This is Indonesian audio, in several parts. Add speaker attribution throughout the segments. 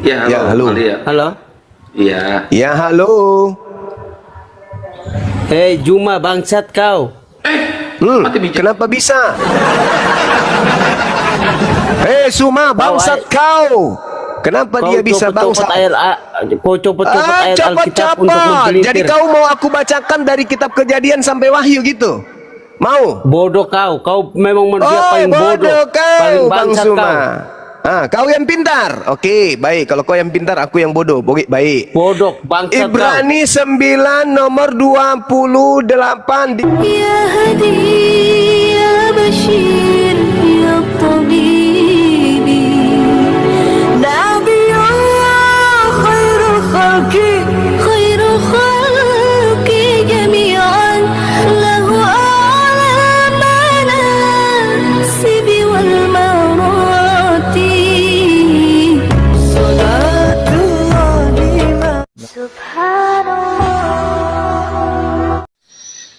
Speaker 1: Ya,
Speaker 2: Ya,
Speaker 1: halo.
Speaker 2: halo.
Speaker 1: Ya.
Speaker 3: Halo.
Speaker 1: Iya.
Speaker 2: Ya, halo.
Speaker 3: Hei Juma, bangsat kau.
Speaker 1: Mati bijak.
Speaker 2: Kenapa bisa? Suma, bangsat kau. Kenapa dia bisa bangsat?
Speaker 3: Kau copot-copot ayat Alkitab untuk
Speaker 2: Copot.
Speaker 3: menggelitir.
Speaker 2: Jadi kau mau aku bacakan dari kitab Kejadian sampai Wahyu gitu? Mau?
Speaker 3: Bodoh kau memang manusia paling bodoh,
Speaker 2: kau,
Speaker 3: paling
Speaker 2: Bang
Speaker 3: bangsat
Speaker 2: Suma.
Speaker 3: kau.
Speaker 2: Kau yang pintar. Oke, baik. Kalau kau yang pintar, aku yang bodoh. Baik.
Speaker 3: Bodoh, bangsat kau.
Speaker 2: Ibrani 9 nomor 28
Speaker 4: يا هدي يا بشير يا طبيبي نبي الله خير خلق جميعا له أعلى المناسب والمراتب صلاة الله سبحان الله.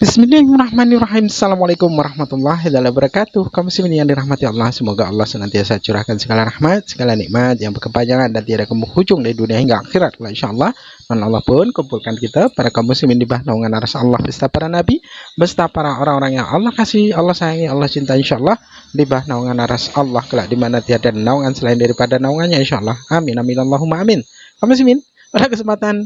Speaker 5: Bismillahirrahmanirrahim. Assalamualaikum warahmatullahi wabarakatuh. Kaum muslimin yang dirahmati Allah, semoga Allah senantiasa curahkan segala rahmat, segala nikmat yang berkepanjangan dan tiada kemuhujung dari dunia hingga akhirat. Insyaallah. Dan Allah pun kumpulkan kita para kaum muslimin di bawah naungan arsy Allah beserta para nabi, beserta para orang-orang yang Allah kasih, Allah sayangi, Allah cinta, insyaallah di bawah naungan arsy Allah kelak di mana tiada naungan selain daripada naungannya, insyaallah. Amin amin Allahumma amin. Kaum muslimin, pada kesempatan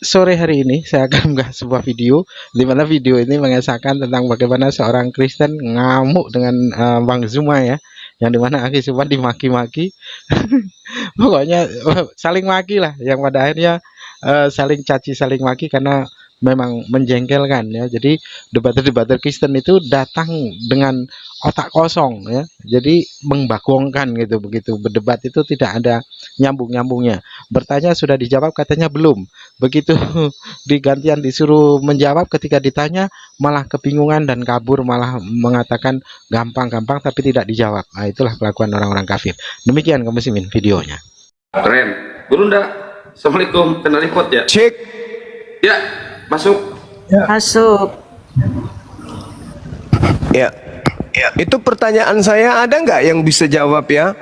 Speaker 5: sore hari ini saya akan mengunggah sebuah video di mana video ini mengisahkan tentang bagaimana seorang Kristen ngamuk dengan Bang Zuma ya, yang dimana Aki Zuma dimaki-maki. Pokoknya saling maki lah, yang pada akhirnya saling caci saling maki karena memang menjengkelkan ya. Jadi debater-debater Kristen itu datang dengan otak kosong ya, jadi membagongkan gitu, begitu berdebat itu tidak ada nyambung-nyambungnya. Bertanya sudah dijawab katanya belum, begitu digantian disuruh menjawab, ketika ditanya malah kebingungan dan kabur, malah mengatakan gampang-gampang tapi tidak dijawab. Nah, itulah kelakuan orang-orang kafir. Demikian kaum muslimin videonya.
Speaker 1: Keren. Bunda. Assalamualaikum. Kena report ya?
Speaker 2: Cek.
Speaker 1: Ya, masuk.
Speaker 4: Masuk.
Speaker 2: Ya. Itu pertanyaan saya, ada nggak yang bisa jawab ya?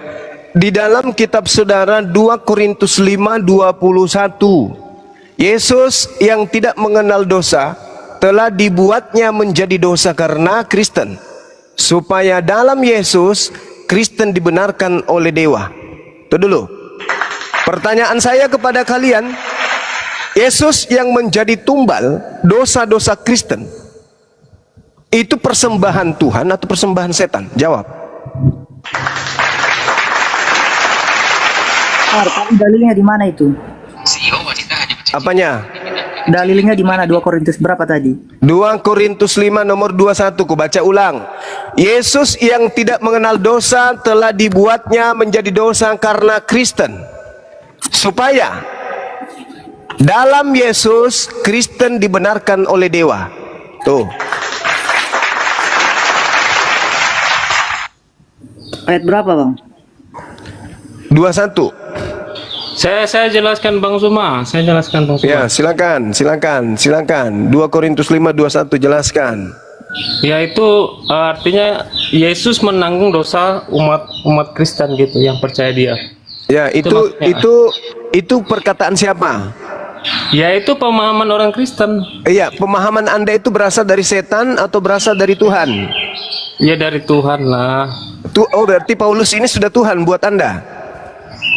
Speaker 2: Di dalam kitab saudara 2 Korintus 5:21, Yesus yang tidak mengenal dosa telah dibuatnya menjadi dosa karena Kristen, supaya dalam Yesus Kristen dibenarkan oleh dewa. Itu dulu. Pertanyaan saya kepada kalian, Yesus yang menjadi tumbal dosa-dosa Kristen itu persembahan Tuhan atau persembahan setan? Jawab.
Speaker 6: Tapi dalilnya di mana itu?
Speaker 2: Apanya?
Speaker 6: Dalilnya di mana? 2 Korintus berapa tadi?
Speaker 2: 2 Korintus 5 nomor 21, ku baca ulang. Yesus yang tidak mengenal dosa telah dibuatnya menjadi dosa karena Kristen, supaya dalam Yesus Kristen dibenarkan oleh dewa. Tuh.
Speaker 6: Ayat berapa, Bang?
Speaker 2: 21.
Speaker 7: Saya jelaskan Bang Zuma.
Speaker 2: Ya, silakan. 2 Korintus 5:21 jelaskan.
Speaker 7: Yaitu artinya Yesus menanggung dosa umat Kristen gitu yang percaya dia.
Speaker 2: Ya, itu perkataan siapa?
Speaker 7: Yaitu pemahaman orang Kristen.
Speaker 2: Iya, pemahaman Anda itu berasal dari setan atau berasal dari Tuhan?
Speaker 7: Ya dari Tuhan lah.
Speaker 2: Oh, berarti Paulus ini sudah Tuhan buat Anda?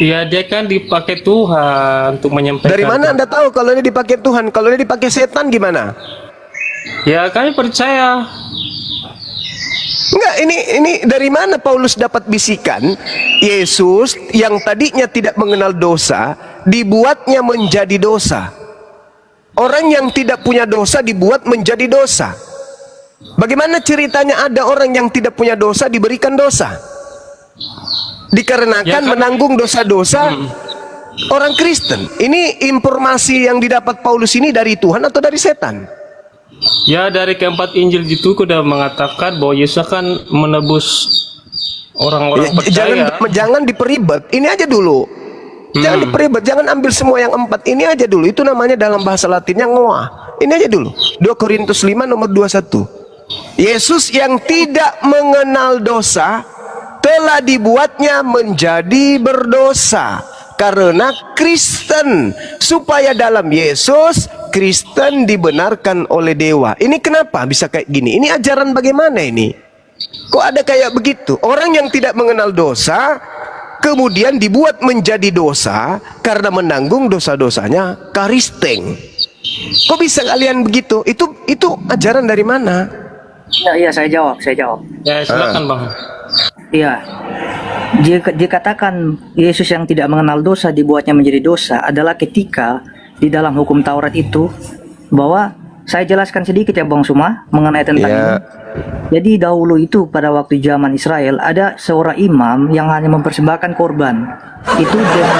Speaker 7: Ya dia kan dipakai Tuhan untuk menyampaikan.
Speaker 2: Dari mana Anda tahu kalau ini dipakai Tuhan? Kalau ini dipakai setan gimana?
Speaker 7: Ya kami percaya.
Speaker 2: Enggak, ini dari mana Paulus dapat bisikan Yesus yang tadinya tidak mengenal dosa dibuatnya menjadi dosa? Orang yang tidak punya dosa dibuat menjadi dosa. Bagaimana ceritanya ada orang yang tidak punya dosa diberikan dosa? Dikarenakan
Speaker 7: Ya, kan,
Speaker 2: menanggung dosa-dosa orang Kristen. Ini informasi yang didapat Paulus ini dari Tuhan atau dari setan?
Speaker 7: Ya dari keempat Injil itu sudah mengatakan bahwa Yesus akan menebus orang-orang percaya.
Speaker 2: Jangan diperibet. Ini aja dulu. Jangan diperibet. Jangan ambil semua yang 4. Ini aja dulu. Itu namanya dalam bahasa Latinnya ngoah. Ini aja dulu. 2 Korintus 5 nomor 21. Yesus yang tidak mengenal dosa telah dibuatnya menjadi berdosa karena Kristen, supaya dalam Yesus Kristen dibenarkan oleh dewa. Ini kenapa bisa kayak gini? Ini ajaran bagaimana ini? Kok ada kayak begitu? Orang yang tidak mengenal dosa kemudian dibuat menjadi dosa karena menanggung dosa-dosanya Kristen. Kok bisa kalian begitu? Itu ajaran dari mana?
Speaker 6: Iya, saya jawab.
Speaker 7: Ya, silakan Bang.
Speaker 6: Iya. Dikatakan Yesus yang tidak mengenal dosa dibuatnya menjadi dosa adalah ketika di dalam hukum Taurat itu, bahwa saya jelaskan sedikit ya Bang Suma mengenai tentang ini. Jadi dahulu itu pada waktu zaman Israel ada seorang imam yang hanya mempersembahkan korban. Itu dengan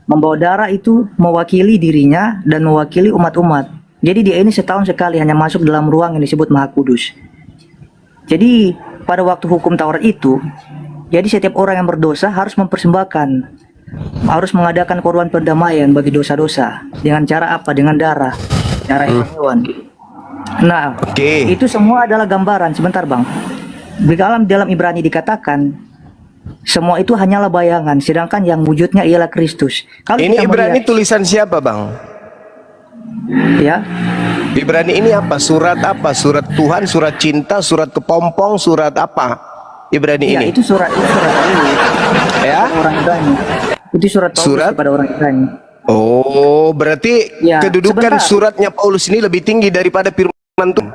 Speaker 6: membawa darah itu mewakili dirinya dan mewakili umat-umat. Jadi dia ini setahun sekali hanya masuk dalam ruang yang disebut Maha Kudus. Jadi pada waktu hukum Taurat itu, jadi setiap orang yang berdosa harus mempersembahkan, harus mengadakan korban pendamaian bagi dosa-dosa. Dengan cara apa? Dengan darah hewan. Nah, itu semua adalah gambaran. Sebentar Bang, di dalam Ibrani dikatakan semua itu hanyalah bayangan, sedangkan yang wujudnya ialah Kristus. Kalau
Speaker 2: ini Ibrani tulisan siapa Bang?
Speaker 6: Ya,
Speaker 2: Ibrani ini apa? Surat apa? Surat Tuhan, surat cinta, surat kepompong, surat apa? Ibrani
Speaker 6: ya
Speaker 2: ini.
Speaker 6: itu surat Paulus
Speaker 2: Ya?
Speaker 6: orang Ibrani. Itu surat Paulus kepada orang Ibrani.
Speaker 2: Oh, berarti
Speaker 6: Ya,
Speaker 2: kedudukan
Speaker 6: sebentar.
Speaker 2: suratnya Paulus ini lebih tinggi daripada firman Tuhan.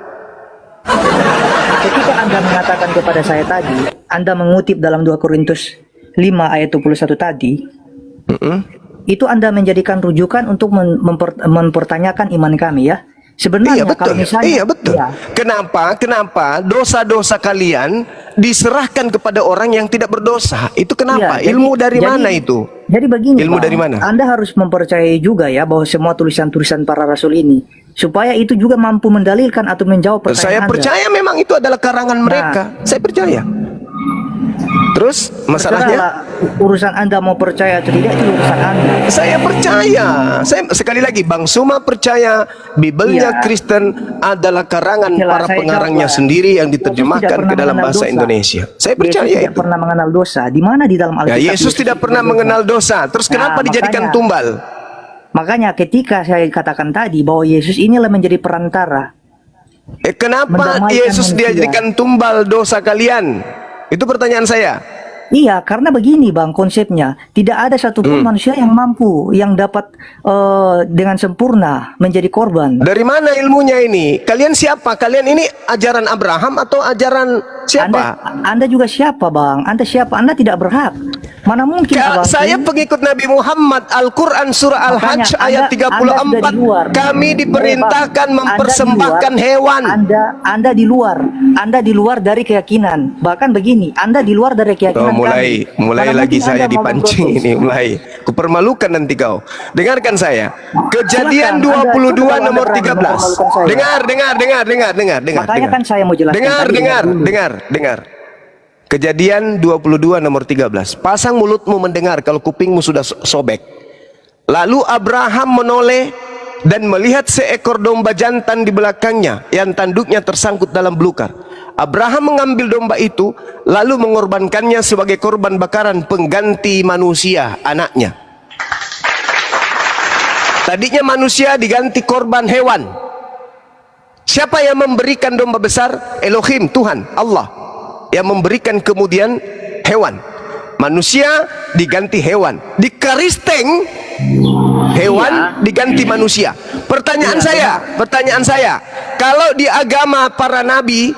Speaker 6: Ketika Anda mengatakan kepada saya tadi, Anda mengutip dalam 2 Korintus 5 ayat 21 tadi, itu Anda menjadikan rujukan untuk mempertanyakan iman kami ya. Sebenarnya
Speaker 2: Iya betul,
Speaker 6: kalau misalnya,
Speaker 2: iya betul.
Speaker 6: ya,
Speaker 2: Kenapa dosa-dosa kalian diserahkan kepada orang yang tidak berdosa? Itu kenapa?
Speaker 6: iya,
Speaker 2: Ilmu dari mana itu?
Speaker 6: Jadi begini,
Speaker 2: Ilmu
Speaker 6: Bang,
Speaker 2: dari mana?
Speaker 6: Anda harus mempercayai juga ya bahwa semua tulisan-tulisan para rasul ini, supaya itu juga mampu mendalilkan atau menjawab pertanyaan
Speaker 2: Saya
Speaker 6: Anda.
Speaker 2: percaya memang itu adalah karangan mereka. Saya percaya. Terus masalahnya?
Speaker 6: Terserahlah, urusan Anda mau percaya atau tidak itu urusan Anda.
Speaker 2: Saya percaya. Saya sekali lagi Bang Suma percaya Bibelnya
Speaker 6: Iya.
Speaker 2: Kristen adalah karangan
Speaker 6: Jelas,
Speaker 2: para
Speaker 6: saya
Speaker 2: pengarangnya
Speaker 6: jawab.
Speaker 2: sendiri yang
Speaker 6: Yesus
Speaker 2: diterjemahkan
Speaker 6: tidak
Speaker 2: ke
Speaker 6: pernah
Speaker 2: dalam
Speaker 6: mengenal
Speaker 2: bahasa
Speaker 6: dosa.
Speaker 2: Indonesia. Saya percaya
Speaker 6: Yesus tidak
Speaker 2: itu.
Speaker 6: pernah mengenal dosa. Di mana di dalam
Speaker 2: Ya,
Speaker 6: Alkitab
Speaker 2: Yesus tidak pernah mengenal dosa. Terus kenapa dijadikan
Speaker 6: makanya-
Speaker 2: tumbal?
Speaker 6: Makanya ketika saya katakan tadi bahwa Yesus inilah menjadi perantara.
Speaker 2: Kenapa
Speaker 6: Mendamaikan
Speaker 2: Yesus
Speaker 6: manusia.
Speaker 2: dijadikan tumbal dosa kalian? Itu pertanyaan saya.
Speaker 6: Iya, karena begini Bang konsepnya, tidak ada satupun manusia yang mampu, yang dapat dengan sempurna menjadi korban.
Speaker 2: Dari mana ilmunya ini? Kalian siapa? Kalian ini ajaran Abraham atau ajaran siapa?
Speaker 6: Anda juga siapa Bang? Anda siapa? Anda tidak berhak. Mana mungkin Abang?
Speaker 2: Saya pengikut Nabi Muhammad. Al-Quran surah Al-Hajj
Speaker 6: Makanya
Speaker 2: ayat
Speaker 6: Anda
Speaker 2: 34.
Speaker 6: sudah di luar.
Speaker 2: Kami diperintahkan
Speaker 6: Bang,
Speaker 2: mempersembahkan
Speaker 6: Anda di luar.
Speaker 2: hewan.
Speaker 6: Anda di luar. Anda di luar dari keyakinan. Bahkan begini, Anda di luar dari keyakinan
Speaker 2: mulai
Speaker 6: kami.
Speaker 2: mulai
Speaker 6: Mana
Speaker 2: lagi
Speaker 6: mungkin
Speaker 2: saya
Speaker 6: Anda mau
Speaker 2: dipancing
Speaker 6: memprotes?
Speaker 2: ini, mulai kupermalukan nanti kau. Dengarkan saya. Kejadian
Speaker 6: Silakan,
Speaker 2: 22
Speaker 6: Anda
Speaker 2: nomor
Speaker 6: berani
Speaker 2: 13.
Speaker 6: mempermalukan saya.
Speaker 2: Dengar.
Speaker 6: Makanya kan saya mau jelaskan tadi,
Speaker 2: Dengar. Kejadian 22 nomor 13. Pasang mulutmu mendengar kalau kupingmu sudah sobek. Lalu Abraham menoleh dan melihat seekor domba jantan di belakangnya yang tanduknya tersangkut dalam belukar. Abraham mengambil domba itu lalu mengorbankannya sebagai korban bakaran pengganti manusia, anaknya. Tadinya manusia diganti korban hewan. Siapa yang memberikan domba besar? Elohim, Tuhan, Allah. Yang memberikan kemudian hewan. Manusia diganti hewan. Di Kristen hewan diganti manusia. Pertanyaan saya, kalau di agama para nabi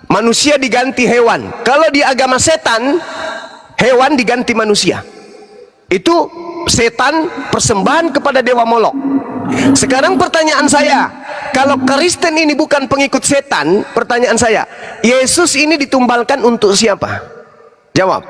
Speaker 2: manusia diganti hewan, kalau di agama setan hewan diganti manusia. Itu setan persembahan kepada dewa Molok. Sekarang pertanyaan saya, kalau Kristen ini bukan pengikut setan, pertanyaan saya, Yesus ini ditumbalkan untuk siapa? Jawab.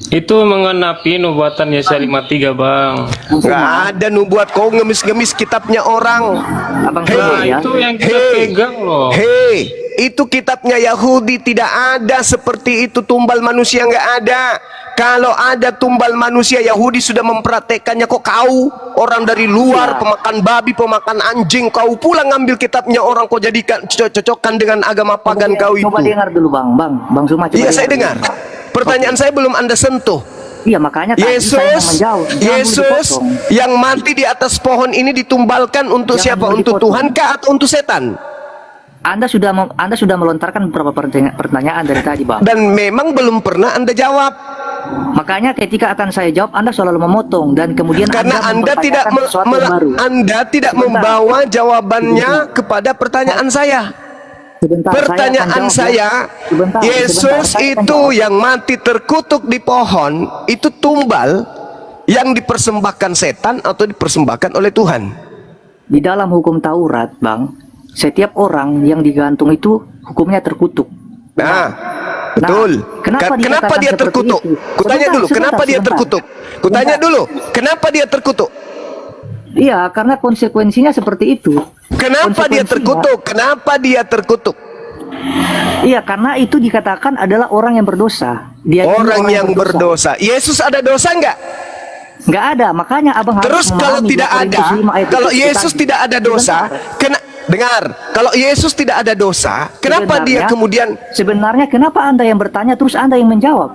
Speaker 7: Itu mengenapi nubuatan Yesaya 53 Bang.
Speaker 2: Nggak ada nubuat, kau ngemis-ngemis kitabnya orang.
Speaker 6: Abang
Speaker 7: Nah
Speaker 6: ya.
Speaker 7: itu yang kita pegang loh.
Speaker 2: Hei, itu kitabnya Yahudi, tidak ada seperti itu tumbal manusia, nggak ada. Kalau ada tumbal manusia Yahudi sudah mempraktekannya, kok kau orang dari luar, pemakan babi, pemakan anjing, kau pula ngambil kitabnya orang, kau jadikan cocokkan dengan agama pagan kau itu.
Speaker 6: Coba dengar dulu Bang Suma, coba
Speaker 2: Iya, saya dengar. Pertanyaan saya belum Anda sentuh.
Speaker 6: Iya, makanya tadi saya mau menjawab. Jangan dulu
Speaker 2: Yesus
Speaker 6: dipotong.
Speaker 2: yang mati di atas pohon ini ditumbalkan untuk
Speaker 6: Jangan
Speaker 2: siapa?
Speaker 6: dulu
Speaker 2: Untuk
Speaker 6: dipotong.
Speaker 2: Tuhan kah atau untuk setan?
Speaker 6: Anda sudah melontarkan beberapa pertanyaan dari tadi, Bang.
Speaker 2: Dan memang belum pernah Anda jawab.
Speaker 6: Makanya ketika akan saya jawab, Anda selalu memotong dan kemudian
Speaker 2: Karena Anda tidak
Speaker 6: mempertanyakan sesuatu yang baru.
Speaker 2: Anda tidak
Speaker 6: Sebentar.
Speaker 2: membawa jawabannya kepada pertanyaan saya.
Speaker 6: Sebentar,
Speaker 2: Pertanyaan
Speaker 6: saya akan jawab, ya. Sebentar,
Speaker 2: Yesus
Speaker 6: saya akan
Speaker 2: itu
Speaker 6: jawab.
Speaker 2: yang mati terkutuk di pohon, itu tumbal yang dipersembahkan setan atau dipersembahkan oleh Tuhan?
Speaker 6: Di dalam hukum Taurat, Bang, setiap orang yang digantung itu hukumnya terkutuk.
Speaker 2: Nah, betul.
Speaker 6: kenapa
Speaker 2: Kenapa
Speaker 6: dikatakan
Speaker 2: dia
Speaker 6: seperti
Speaker 2: terkutuk?
Speaker 6: itu?
Speaker 2: Kutanya
Speaker 6: Sebentar,
Speaker 2: dulu, kenapa dia
Speaker 6: sebentar.
Speaker 2: terkutuk? Kutanya
Speaker 6: Sebentar.
Speaker 2: dulu, kenapa dia terkutuk?
Speaker 6: Iya, karena konsekuensinya seperti itu.
Speaker 2: Kenapa dia
Speaker 6: Konsekuensinya-
Speaker 2: terkutuk? Kenapa dia terkutuk?
Speaker 6: Iya, karena itu dikatakan adalah orang yang berdosa. Dia ini
Speaker 2: Orang yang berdosa. Yesus ada dosa enggak?
Speaker 6: Nggak ada, makanya abang harus
Speaker 2: Terus kalau
Speaker 6: memahami
Speaker 2: tidak
Speaker 6: 2
Speaker 2: ada,
Speaker 6: Korintus 5 ayat
Speaker 2: kalau
Speaker 6: 7
Speaker 2: Yesus
Speaker 6: tadi.
Speaker 2: tidak ada dosa,
Speaker 6: Sebentar.
Speaker 2: dengar, kalau Yesus tidak ada dosa, kenapa dia
Speaker 6: Sebenarnya-
Speaker 2: kemudian?
Speaker 6: Sebenarnya kenapa Anda yang bertanya terus Anda yang menjawab?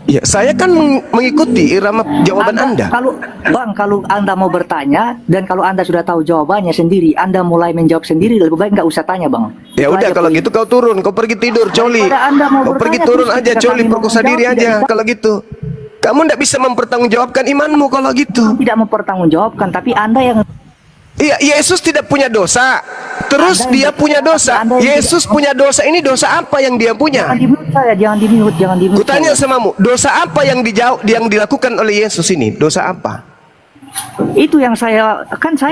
Speaker 2: Ya, saya kan mengikuti irama jawaban Anda.
Speaker 6: Kalau Anda mau bertanya dan kalau Anda sudah tahu jawabannya sendiri, Anda mulai menjawab sendiri, lebih baik nggak usah tanya, Bang.
Speaker 2: Ya
Speaker 6: Itu
Speaker 2: udah,
Speaker 6: aja
Speaker 2: kalau
Speaker 6: poin.
Speaker 2: gitu kau turun, kau pergi tidur, Coli.
Speaker 6: Daripada Anda mau
Speaker 2: Kau pergi
Speaker 6: bertanya,
Speaker 2: turun
Speaker 6: terus
Speaker 2: aja,
Speaker 6: ketika
Speaker 2: Coli,
Speaker 6: kami mau
Speaker 2: perkosa
Speaker 6: menjawab,
Speaker 2: diri
Speaker 6: tidak
Speaker 2: aja.
Speaker 6: bisa.
Speaker 2: Kalau gitu, kamu tidak bisa mempertanggungjawabkan imanmu kalau gitu.
Speaker 6: Tidak mempertanggungjawabkan, tapi Anda yang
Speaker 2: Iya, Yesus tidak punya dosa. Terus
Speaker 6: Anda yang
Speaker 2: dia
Speaker 6: bertanya,
Speaker 2: punya dosa.
Speaker 6: Anda yang
Speaker 2: Yesus
Speaker 6: tidak-
Speaker 2: punya dosa. Ini dosa apa yang dia punya?
Speaker 6: jangan di-mute saya, jangan di-mute.
Speaker 2: Kutanya
Speaker 6: saya.
Speaker 2: samamu, dosa apa yang dilakukan oleh Yesus ini? Dosa apa?
Speaker 6: Itu yang saya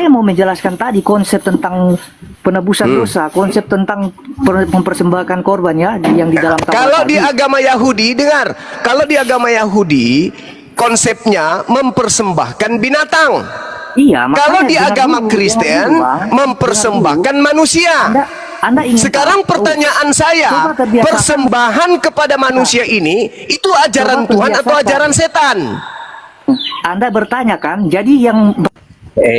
Speaker 6: mau menjelaskan tadi, konsep tentang penebusan dosa, konsep tentang mempersembahkan korban ya yang di dalam Taurat
Speaker 2: Kalau di
Speaker 6: tadi.
Speaker 2: agama Yahudi, dengar. Kalau di agama Yahudi, konsepnya mempersembahkan binatang.
Speaker 6: Iya, makanya
Speaker 2: Kalau di
Speaker 6: dengar
Speaker 2: agama
Speaker 6: dulu,
Speaker 2: Kristen,
Speaker 6: dengar dulu, Bang.
Speaker 2: mempersembahkan manusia.
Speaker 6: Anda ingin
Speaker 2: Sekarang
Speaker 6: tahu-
Speaker 2: pertanyaan saya,
Speaker 6: Coba kebiasaan-
Speaker 2: persembahan kepada manusia ini, itu ajaran
Speaker 6: Coba
Speaker 2: Tuhan atau
Speaker 6: kebiasaan.
Speaker 2: ajaran setan?
Speaker 6: Anda bertanya kan, jadi yang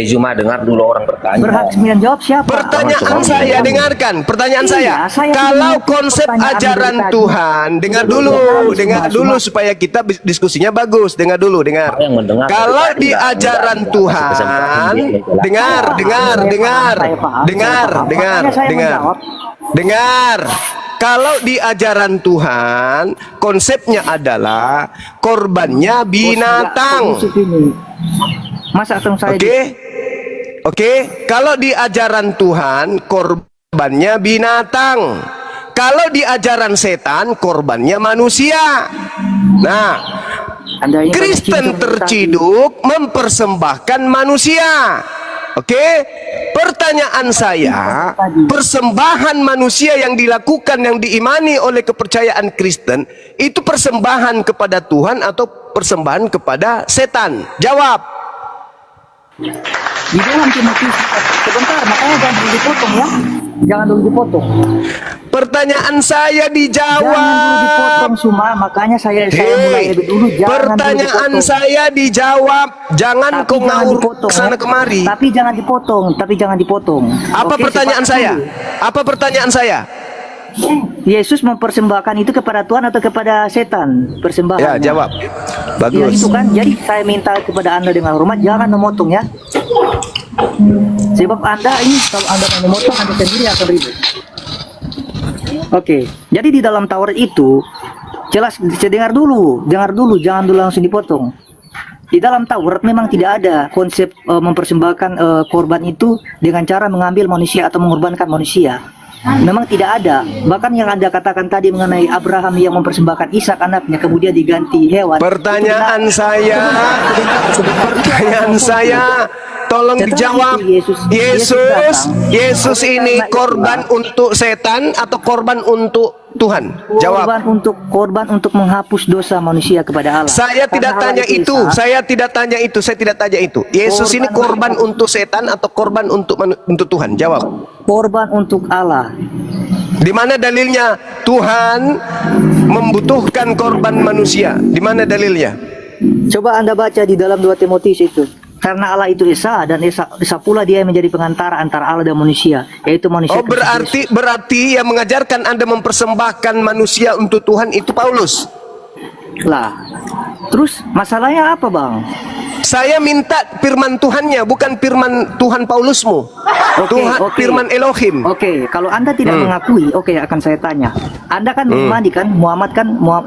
Speaker 8: Zuma dengar dulu orang bertanya.
Speaker 6: berhak menjawab siapa?
Speaker 2: Pertanyaan saya, dengarkan. Pertanyaan
Speaker 6: Iya,
Speaker 2: saya,
Speaker 6: saya
Speaker 2: kalau
Speaker 6: ingin
Speaker 2: konsep
Speaker 6: pertanyaan
Speaker 2: ajaran
Speaker 6: dari tadi.
Speaker 2: Tuhan, dengar
Speaker 6: Dulu,
Speaker 2: dulu,
Speaker 6: dulu,
Speaker 2: dengar
Speaker 6: semua,
Speaker 2: dulu
Speaker 6: semua.
Speaker 2: supaya kita diskusinya bagus. Dengar dulu, dengar.
Speaker 8: Yang mendengar
Speaker 2: Kalau
Speaker 8: dari tadi
Speaker 2: di
Speaker 8: nggak
Speaker 2: ajaran
Speaker 8: kasih
Speaker 2: Tuhan,
Speaker 8: kesempatan dia menjelaskan.
Speaker 2: dengar, dengar,
Speaker 6: Saya
Speaker 2: dengar,
Speaker 6: paham, saya paham,
Speaker 2: dengar,
Speaker 6: saya paham.
Speaker 2: dengar,
Speaker 6: Makanya saya
Speaker 2: dengar,
Speaker 6: menjawab.
Speaker 2: dengar. Kalau di ajaran Tuhan, konsepnya adalah korbannya binatang.
Speaker 6: Kondisi ini. Masa langsung saya
Speaker 2: Oke, oke. Kalau di ajaran Tuhan, korbannya binatang. Kalau di ajaran setan, korbannya manusia. Nah,
Speaker 6: Anda ini
Speaker 2: Kristen
Speaker 6: banyak
Speaker 2: terciduk mempersembahkan manusia. Oke, pertanyaan saya, persembahan manusia yang dilakukan, yang diimani oleh kepercayaan Kristen, itu persembahan kepada Tuhan atau persembahan kepada setan? Jawab.
Speaker 6: di dalam Timotius sebentar, makanya jangan dulu dipotong ya. Jangan dulu dipotong.
Speaker 2: Pertanyaan saya
Speaker 6: Jangan dulu
Speaker 2: dijawab.
Speaker 6: dipotong Suma, makanya saya mulai
Speaker 2: Hei,
Speaker 6: lebih dulu. Jangan
Speaker 2: pertanyaan
Speaker 6: dulu dipotong.
Speaker 2: saya dijawab. Jangan
Speaker 6: Tapi
Speaker 2: kau
Speaker 6: jangan
Speaker 2: ngaur
Speaker 6: dipotong,
Speaker 2: kesana
Speaker 6: ya.
Speaker 2: kemari.
Speaker 6: Tapi jangan dipotong.
Speaker 2: Apa
Speaker 6: Oke,
Speaker 2: pertanyaan
Speaker 6: sepakat
Speaker 2: saya?
Speaker 6: dulu.
Speaker 2: Apa pertanyaan saya?
Speaker 6: Yesus mempersembahkan itu kepada Tuhan atau kepada setan? Persembahan.
Speaker 2: Ya, jawab.
Speaker 6: Ya
Speaker 2: Bagus.
Speaker 6: itu kan. Jadi saya minta kepada Anda dengan hormat jangan memotong ya. Sebab Anda ini kalau Anda mau memotong Anda sendiri akan ribut. Oke. Jadi di dalam Taurat itu jelas, dengar dulu, jangan dulu langsung dipotong. Di dalam Taurat memang tidak ada konsep mempersembahkan korban itu dengan cara mengambil manusia atau mengorbankan manusia. Memang tidak ada. Bahkan yang Anda katakan tadi mengenai Abraham yang mempersembahkan Ishak anaknya kemudian diganti hewan.
Speaker 2: Pertanyaan saya, tolong
Speaker 6: Tetapi
Speaker 2: dijawab.
Speaker 6: Yesus
Speaker 2: Yesus ini korban untuk setan atau korban untuk Tuhan? Jawab.
Speaker 6: Korban untuk menghapus dosa manusia kepada Allah.
Speaker 2: Saya tidak
Speaker 6: Karena
Speaker 2: tanya
Speaker 6: hal
Speaker 2: itu.
Speaker 6: Isa,
Speaker 2: Saya tidak tanya itu. Saya tidak tanya itu. Yesus ini korban untuk setan atau korban untuk Tuhan? Jawab.
Speaker 6: korban untuk Allah.
Speaker 2: Di mana dalilnya Tuhan membutuhkan korban manusia. Di mana dalilnya?
Speaker 6: Coba Anda baca di dalam 2 Timotius itu. Karena Allah itu Esa, dan Esa pula dia yang menjadi pengantara antara Allah dan manusia, yaitu manusia.
Speaker 2: Oh, berarti yang mengajarkan Anda mempersembahkan manusia untuk Tuhan itu Paulus.
Speaker 6: Lah, terus masalahnya apa, Bang?
Speaker 2: Saya minta firman Tuhannya, bukan firman Tuhan Paulusmu. Tuhan, firman Elohim.
Speaker 6: Oke, kalau Anda tidak mengakui, akan saya tanya. Anda kan mengimani kan,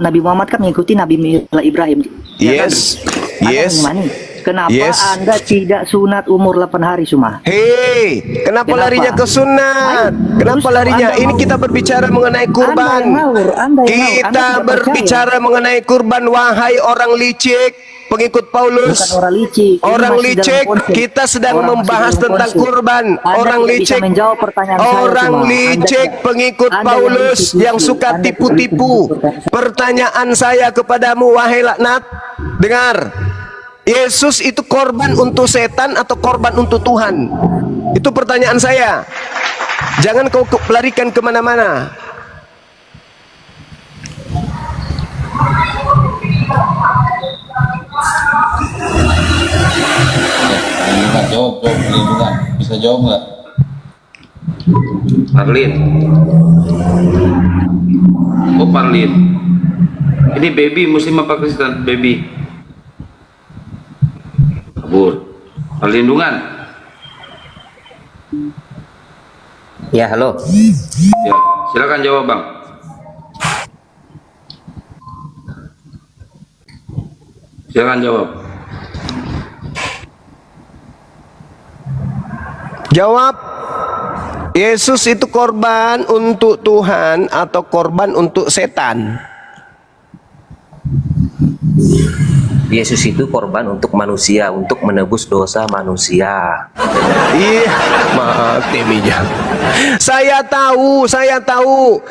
Speaker 6: Nabi Muhammad kan mengikuti Nabi Ibrahim. Ya kan? Anda mengimani. Kenapa Anda tidak sunat umur 8 hari Suma?
Speaker 2: Hei, kenapa larinya ke sunat? Kenapa larinya? Ini kita berbicara mengenai kurban. Kita berbicara mengenai kurban, wahai orang licik, pengikut Paulus.
Speaker 6: Bukan orang licik.
Speaker 2: Orang licik, kita sedang membahas tentang kurban. Orang licik, orang licik pengikut Paulus yang suka tipu-tipu. Pertanyaan saya kepadamu, wahai laknat, dengar. Yesus itu korban untuk setan atau korban untuk Tuhan? Itu pertanyaan saya. Jangan kau larikan kemana-mana.
Speaker 9: Jawab perlindungan. Bisa jawab nggak?
Speaker 1: Parlin. Oh, Parlin. Ini baby muslim apa Kristen? Baby. Kabur. Perlindungan.
Speaker 8: Ya, halo.
Speaker 1: Ya, silakan jawab, Bang. Silakan jawab.
Speaker 2: Jawab. Yesus itu korban untuk Tuhan atau korban untuk setan?
Speaker 8: Yesus itu korban untuk manusia, untuk menebus dosa manusia.
Speaker 2: Iya, maaf Teminya. Saya tahu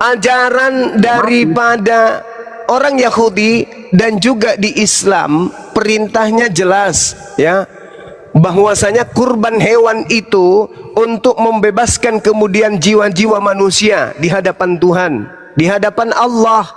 Speaker 2: ajaran daripada orang Yahudi dan juga di Islam, perintahnya jelas ya, bahwasanya kurban hewan itu untuk membebaskan kemudian jiwa-jiwa manusia di hadapan Tuhan, di hadapan Allah.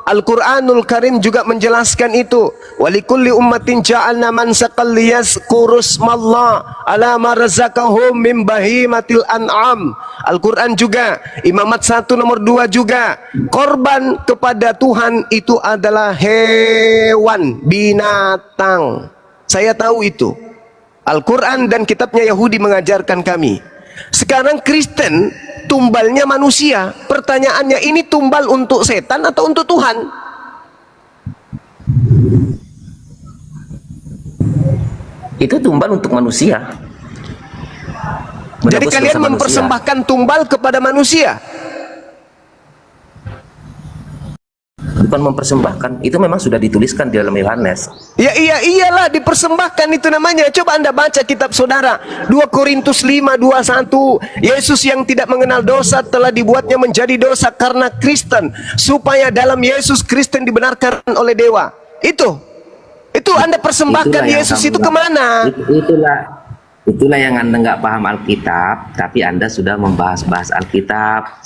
Speaker 2: Al-Quranul Karim juga menjelaskan itu. Walikulli ummatin ja'alna mansaqal liyazkurusmallah ala ma razaqahum min bahimatil an'am. Al-Quran juga, Imamat 1 nomor 2 juga. Korban kepada Tuhan itu adalah hewan, binatang. Saya tahu itu. Al-Quran dan kitabnya Yahudi mengajarkan kami. Sekarang Kristen tumbalnya manusia. Pertanyaannya, ini tumbal untuk setan atau untuk Tuhan?
Speaker 8: Itu tumbal untuk manusia.
Speaker 2: Jadi kalian mempersembahkan tumbal kepada manusia?
Speaker 8: Bukan mempersembahkan, itu memang sudah dituliskan di dalam Yohanes.
Speaker 2: Ya iyalah, dipersembahkan itu namanya. Coba Anda baca kitab saudara 2 Korintus 5:21. Yesus yang tidak mengenal dosa telah dibuatnya menjadi dosa karena Kristen, supaya dalam Yesus Kristen dibenarkan oleh dewa. Itu Anda persembahkan Yesus itu kemana?
Speaker 8: Itulah yang Anda nggak paham Alkitab, tapi Anda sudah membahas-bahas Alkitab.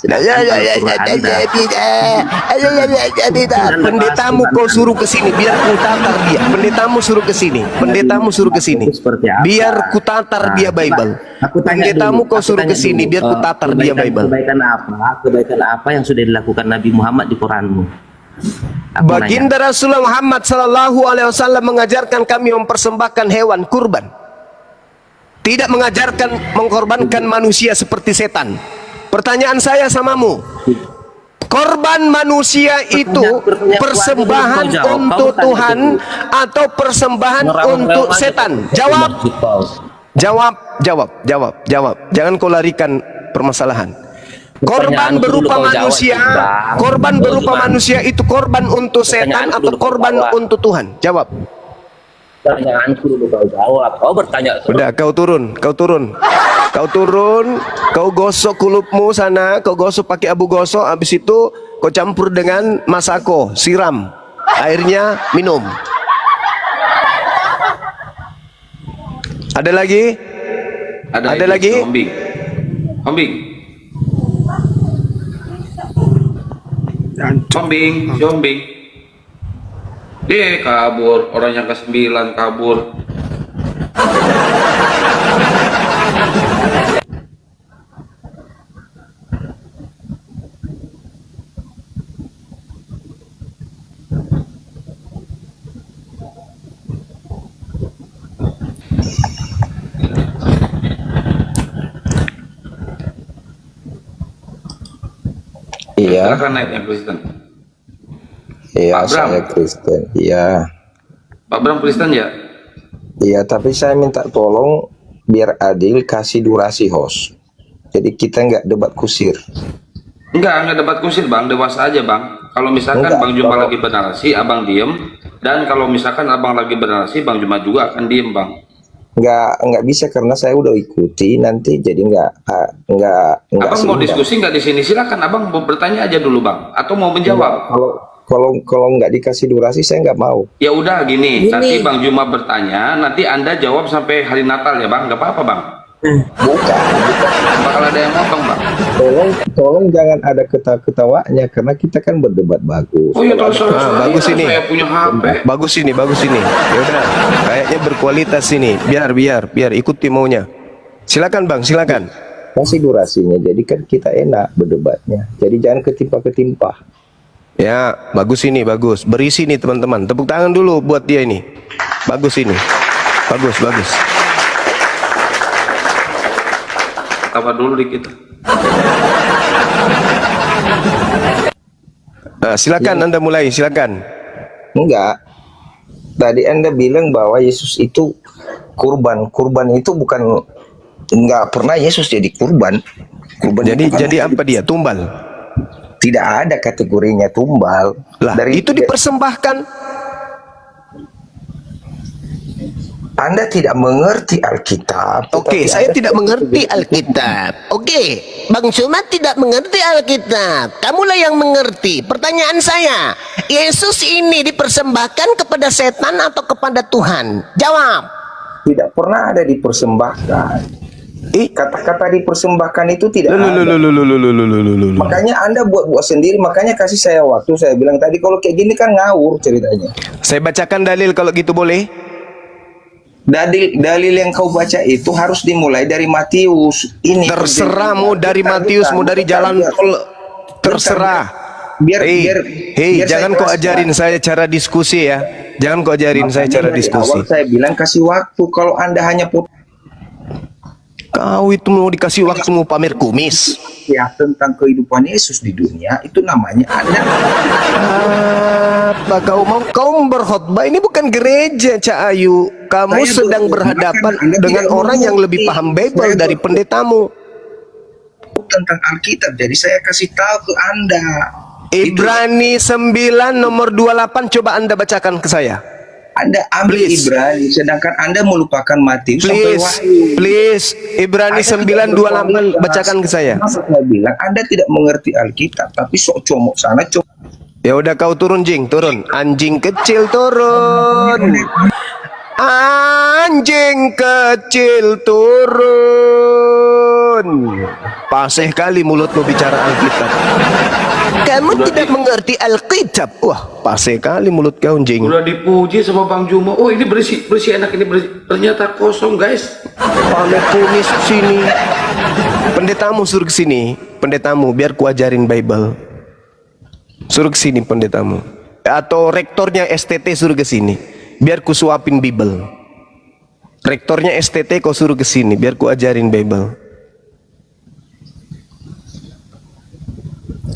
Speaker 2: Pendetamu kau suruh ke sini, biar ku tatar dia. Pendetamu suruh ke sini. Pendetamu suruh ke sini. Biar ku tatar dia Bible. Pendetamu kau suruh ke sini, biar ku tatar dia Bible.
Speaker 8: Kebaikan apa yang sudah dilakukan Nabi Muhammad di Quranmu?
Speaker 2: Baginda Rasulullah Muhammad SAW mengajarkan kami mempersembahkan hewan kurban. Tidak mengajarkan mengkorbankan manusia seperti setan. Pertanyaan saya samamu, korban manusia itu persembahan untuk Tuhan atau persembahan untuk setan? Jawab. Jangan kau larikan permasalahan. Korban berupa manusia itu korban untuk setan atau korban untuk Tuhan? Jawab.
Speaker 8: Pertanyaanku dulu kau jawab. Kau bertanya.
Speaker 2: Udah, kau turun. Kau gosok kulupmu sana, kau gosok pakai abu gosok, habis itu kau campur dengan masako, siram. Airnya minum. Ada lagi? Ada lagi?
Speaker 1: Ombing. Sombing, sombing. Dia kabur, orang yang ke-9 kabur.
Speaker 2: Iya,
Speaker 1: Silakan naik yang Kristen.
Speaker 2: iya
Speaker 1: Pak Bram.
Speaker 2: saya Kristen. Iya,
Speaker 1: Pak Bram Kristen ya?
Speaker 2: iya. Tapi saya minta tolong biar adil kasih durasi host. Jadi kita nggak debat kusir.
Speaker 1: Enggak debat kusir bang, dewasa aja bang. Kalau misalkan
Speaker 2: Enggak,
Speaker 1: Bang Juma
Speaker 2: kalau-
Speaker 1: lagi bernarasi, abang diem. Dan kalau misalkan abang lagi bernarasi, Bang Juma juga akan diem bang.
Speaker 2: Nggak bisa karena saya udah ikuti nanti jadi nggak
Speaker 1: Abang mau
Speaker 2: seimbang.
Speaker 1: diskusi nggak di sini? Silakan abang mau bertanya aja dulu bang, atau mau menjawab.
Speaker 2: Kalau nggak dikasih durasi saya nggak mau.
Speaker 1: Ya udah gini, nanti Bang Juma bertanya, nanti Anda jawab sampai hari Natal ya bang, nggak apa-apa bang.
Speaker 2: Bukan.
Speaker 1: Bakal ada yang motong bang.
Speaker 2: Tolong jangan ada ketawanya karena kita kan berdebat bagus.
Speaker 1: Oh iya terus
Speaker 2: bagus ini.
Speaker 1: Saya punya HP.
Speaker 2: Bagus ini. Ya udah, kayaknya berkualitas ini. Biar ikuti maunya. Silakan bang, silakan. Kasih durasinya, jadi kan kita enak berdebatnya. Jadi jangan ketimpa-ketimpa. Ya, bagus ini, bagus. Berisi nih teman-teman. Tepuk tangan dulu buat dia ini. Bagus ini. Bagus.
Speaker 1: Ketawa dulu dikit.
Speaker 2: Nah, silakan Anda mulai, silakan. Enggak. Tadi Anda bilang bahwa Yesus itu kurban. Kurban itu bukan, enggak pernah Yesus jadi kurban. Jadi apa dia? Tumbal. Tidak ada kategorinya tumbal. Lah, itu dipersembahkan. Anda tidak mengerti Alkitab.
Speaker 10: Oke, saya tidak mengerti Alkitab. Oke, Bang Sumat tidak mengerti Alkitab. Kamulah yang mengerti. Pertanyaan saya, Yesus ini dipersembahkan kepada setan atau kepada Tuhan? Jawab.
Speaker 2: Tidak pernah ada dipersembahkan. Kata-kata dipersembahkan itu tidak ada. Makanya Anda buat-buat sendiri. Makanya kasih saya waktu. Saya bilang tadi kalau kayak gini kan ngawur ceritanya. Saya bacakan dalil kalau gitu boleh? Dalil yang kau baca itu harus dimulai dari Matius. Ini terserah mau dari Matius, mau dari jalan tol, terserah. Biar jangan kau ajarin saya cara diskusi ya. Jangan kau ajarin saya cara diskusi. Awal saya bilang kasih waktu. Kalau Anda hanya kau itu mau dikasih waktu mau pamer kumis ya tentang kehidupan Yesus di dunia, itu namanya Anda apa kau berkhotbah. Ini bukan gereja Cak Ayu. Kamu sedang berhadapan dengan orang yang lebih paham Bible dari pendetamu tentang Alkitab. Jadi saya kasih tahu ke Anda Ibrani 9 nomor 28. Coba Anda bacakan ke saya. Anda ambil Ibrani, sedangkan Anda melupakan Matius sampai Wahyu. Please, Ibrani 9:28 bacakan ke saya. Saya bilang Anda tidak mengerti Alkitab, tapi sok comok sana comok. Ya udah kau turun Jing, turun. Anjing kecil turun. Anjing kecil turun. Paseh kali mulutmu bicara Alkitab. Kamu tidak mengerti Alkitab. Wah, paseh kali mulut kau Jing.
Speaker 1: Udah dipuji sama Bang Juma. Oh ini berisi enak ini berisi. Ternyata kosong guys.
Speaker 2: Pamer kumis sini. Pendetamu suruh kesini. Pendetamu biar ku ajarin Bible. Suruh kesini pendetamu. Atau rektornya STT suruh kesini. Biar ku suapin Bible. Rektornya STT kau suruh kesini. Biar ku ajarin Bible.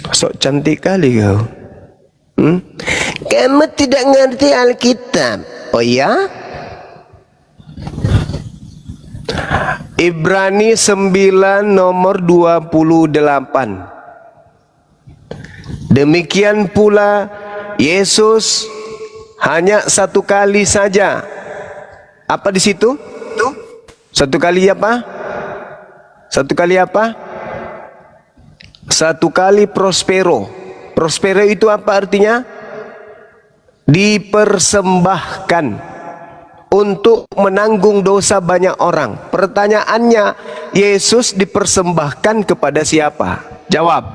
Speaker 2: Sok cantik kali kau.
Speaker 10: Kamu tidak mengerti Alkitab. Oh ya?
Speaker 2: Ibrani 9 nomor 28. Demikian pula Yesus hanya satu kali saja. Apa di situ? Satu kali apa? Satu kali apa? Satu kali prospero. Prospero itu apa artinya? Dipersembahkan untuk menanggung dosa banyak orang. Pertanyaannya, Yesus dipersembahkan kepada siapa? Jawab.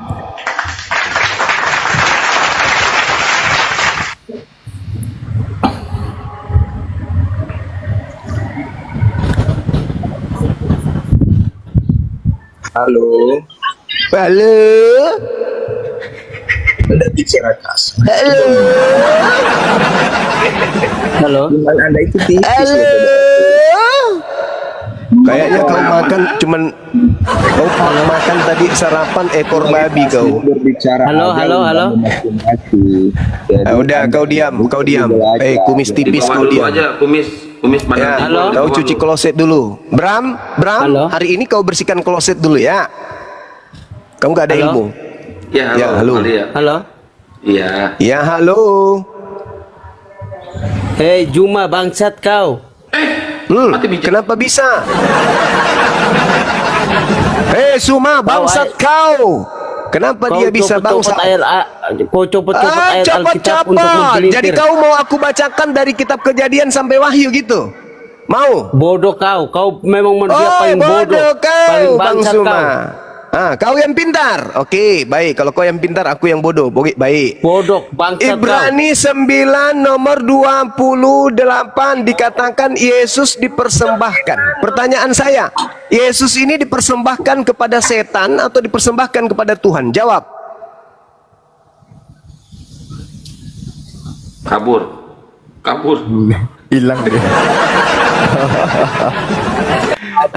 Speaker 2: Halo. Halo.
Speaker 9: Ada bicara kasar.
Speaker 2: Halo.
Speaker 3: Halo.
Speaker 9: Cuman Anda itu tipis.
Speaker 2: Halo. Kayaknya kau makan cuman kau makan tadi sarapan ekor babi kau.
Speaker 9: Berbicara.
Speaker 3: Halo, halo, halo.
Speaker 2: Udah kau diam. Kumis tipis kau
Speaker 1: Bawa dulu
Speaker 2: diam.
Speaker 1: aja kumis mana?
Speaker 2: Ya,
Speaker 3: Halo.
Speaker 2: kau cuci kloset dulu. Bram,
Speaker 3: Halo.
Speaker 2: hari ini kau bersihkan kloset dulu ya. Kamu gak ada
Speaker 3: Halo.
Speaker 2: ilmu.
Speaker 1: Ya, halo.
Speaker 2: Ya, halo.
Speaker 1: Malia.
Speaker 3: Halo.
Speaker 1: Iya.
Speaker 2: Ya, halo.
Speaker 3: Hei Juma bangsat kau.
Speaker 1: Mati bijak.
Speaker 2: Kenapa bisa? Suma, bangsat kau. Kenapa dia bisa bangsat?
Speaker 3: Kau copot-copot ayat Alkitab untuk
Speaker 2: Cepet-cepet.
Speaker 3: mempelintir.
Speaker 2: Jadi kau mau aku bacakan dari kitab Kejadian sampai Wahyu gitu? Mau?
Speaker 3: Bodoh kau memang manusia paling bodoh.
Speaker 2: kau,
Speaker 3: Paling
Speaker 2: Bang
Speaker 3: bangsat
Speaker 2: Suma.
Speaker 3: kau.
Speaker 2: Kau yang pintar. Oke, baik. Kalau kau yang pintar, aku yang bodoh. Baik.
Speaker 3: Bodoh bangsat kau.
Speaker 2: Ibrani 9 nomor 28 dikatakan Yesus dipersembahkan. Pertanyaan saya, Yesus ini dipersembahkan kepada setan atau dipersembahkan kepada Tuhan? Jawab.
Speaker 1: Kabur.
Speaker 9: Hilang deh.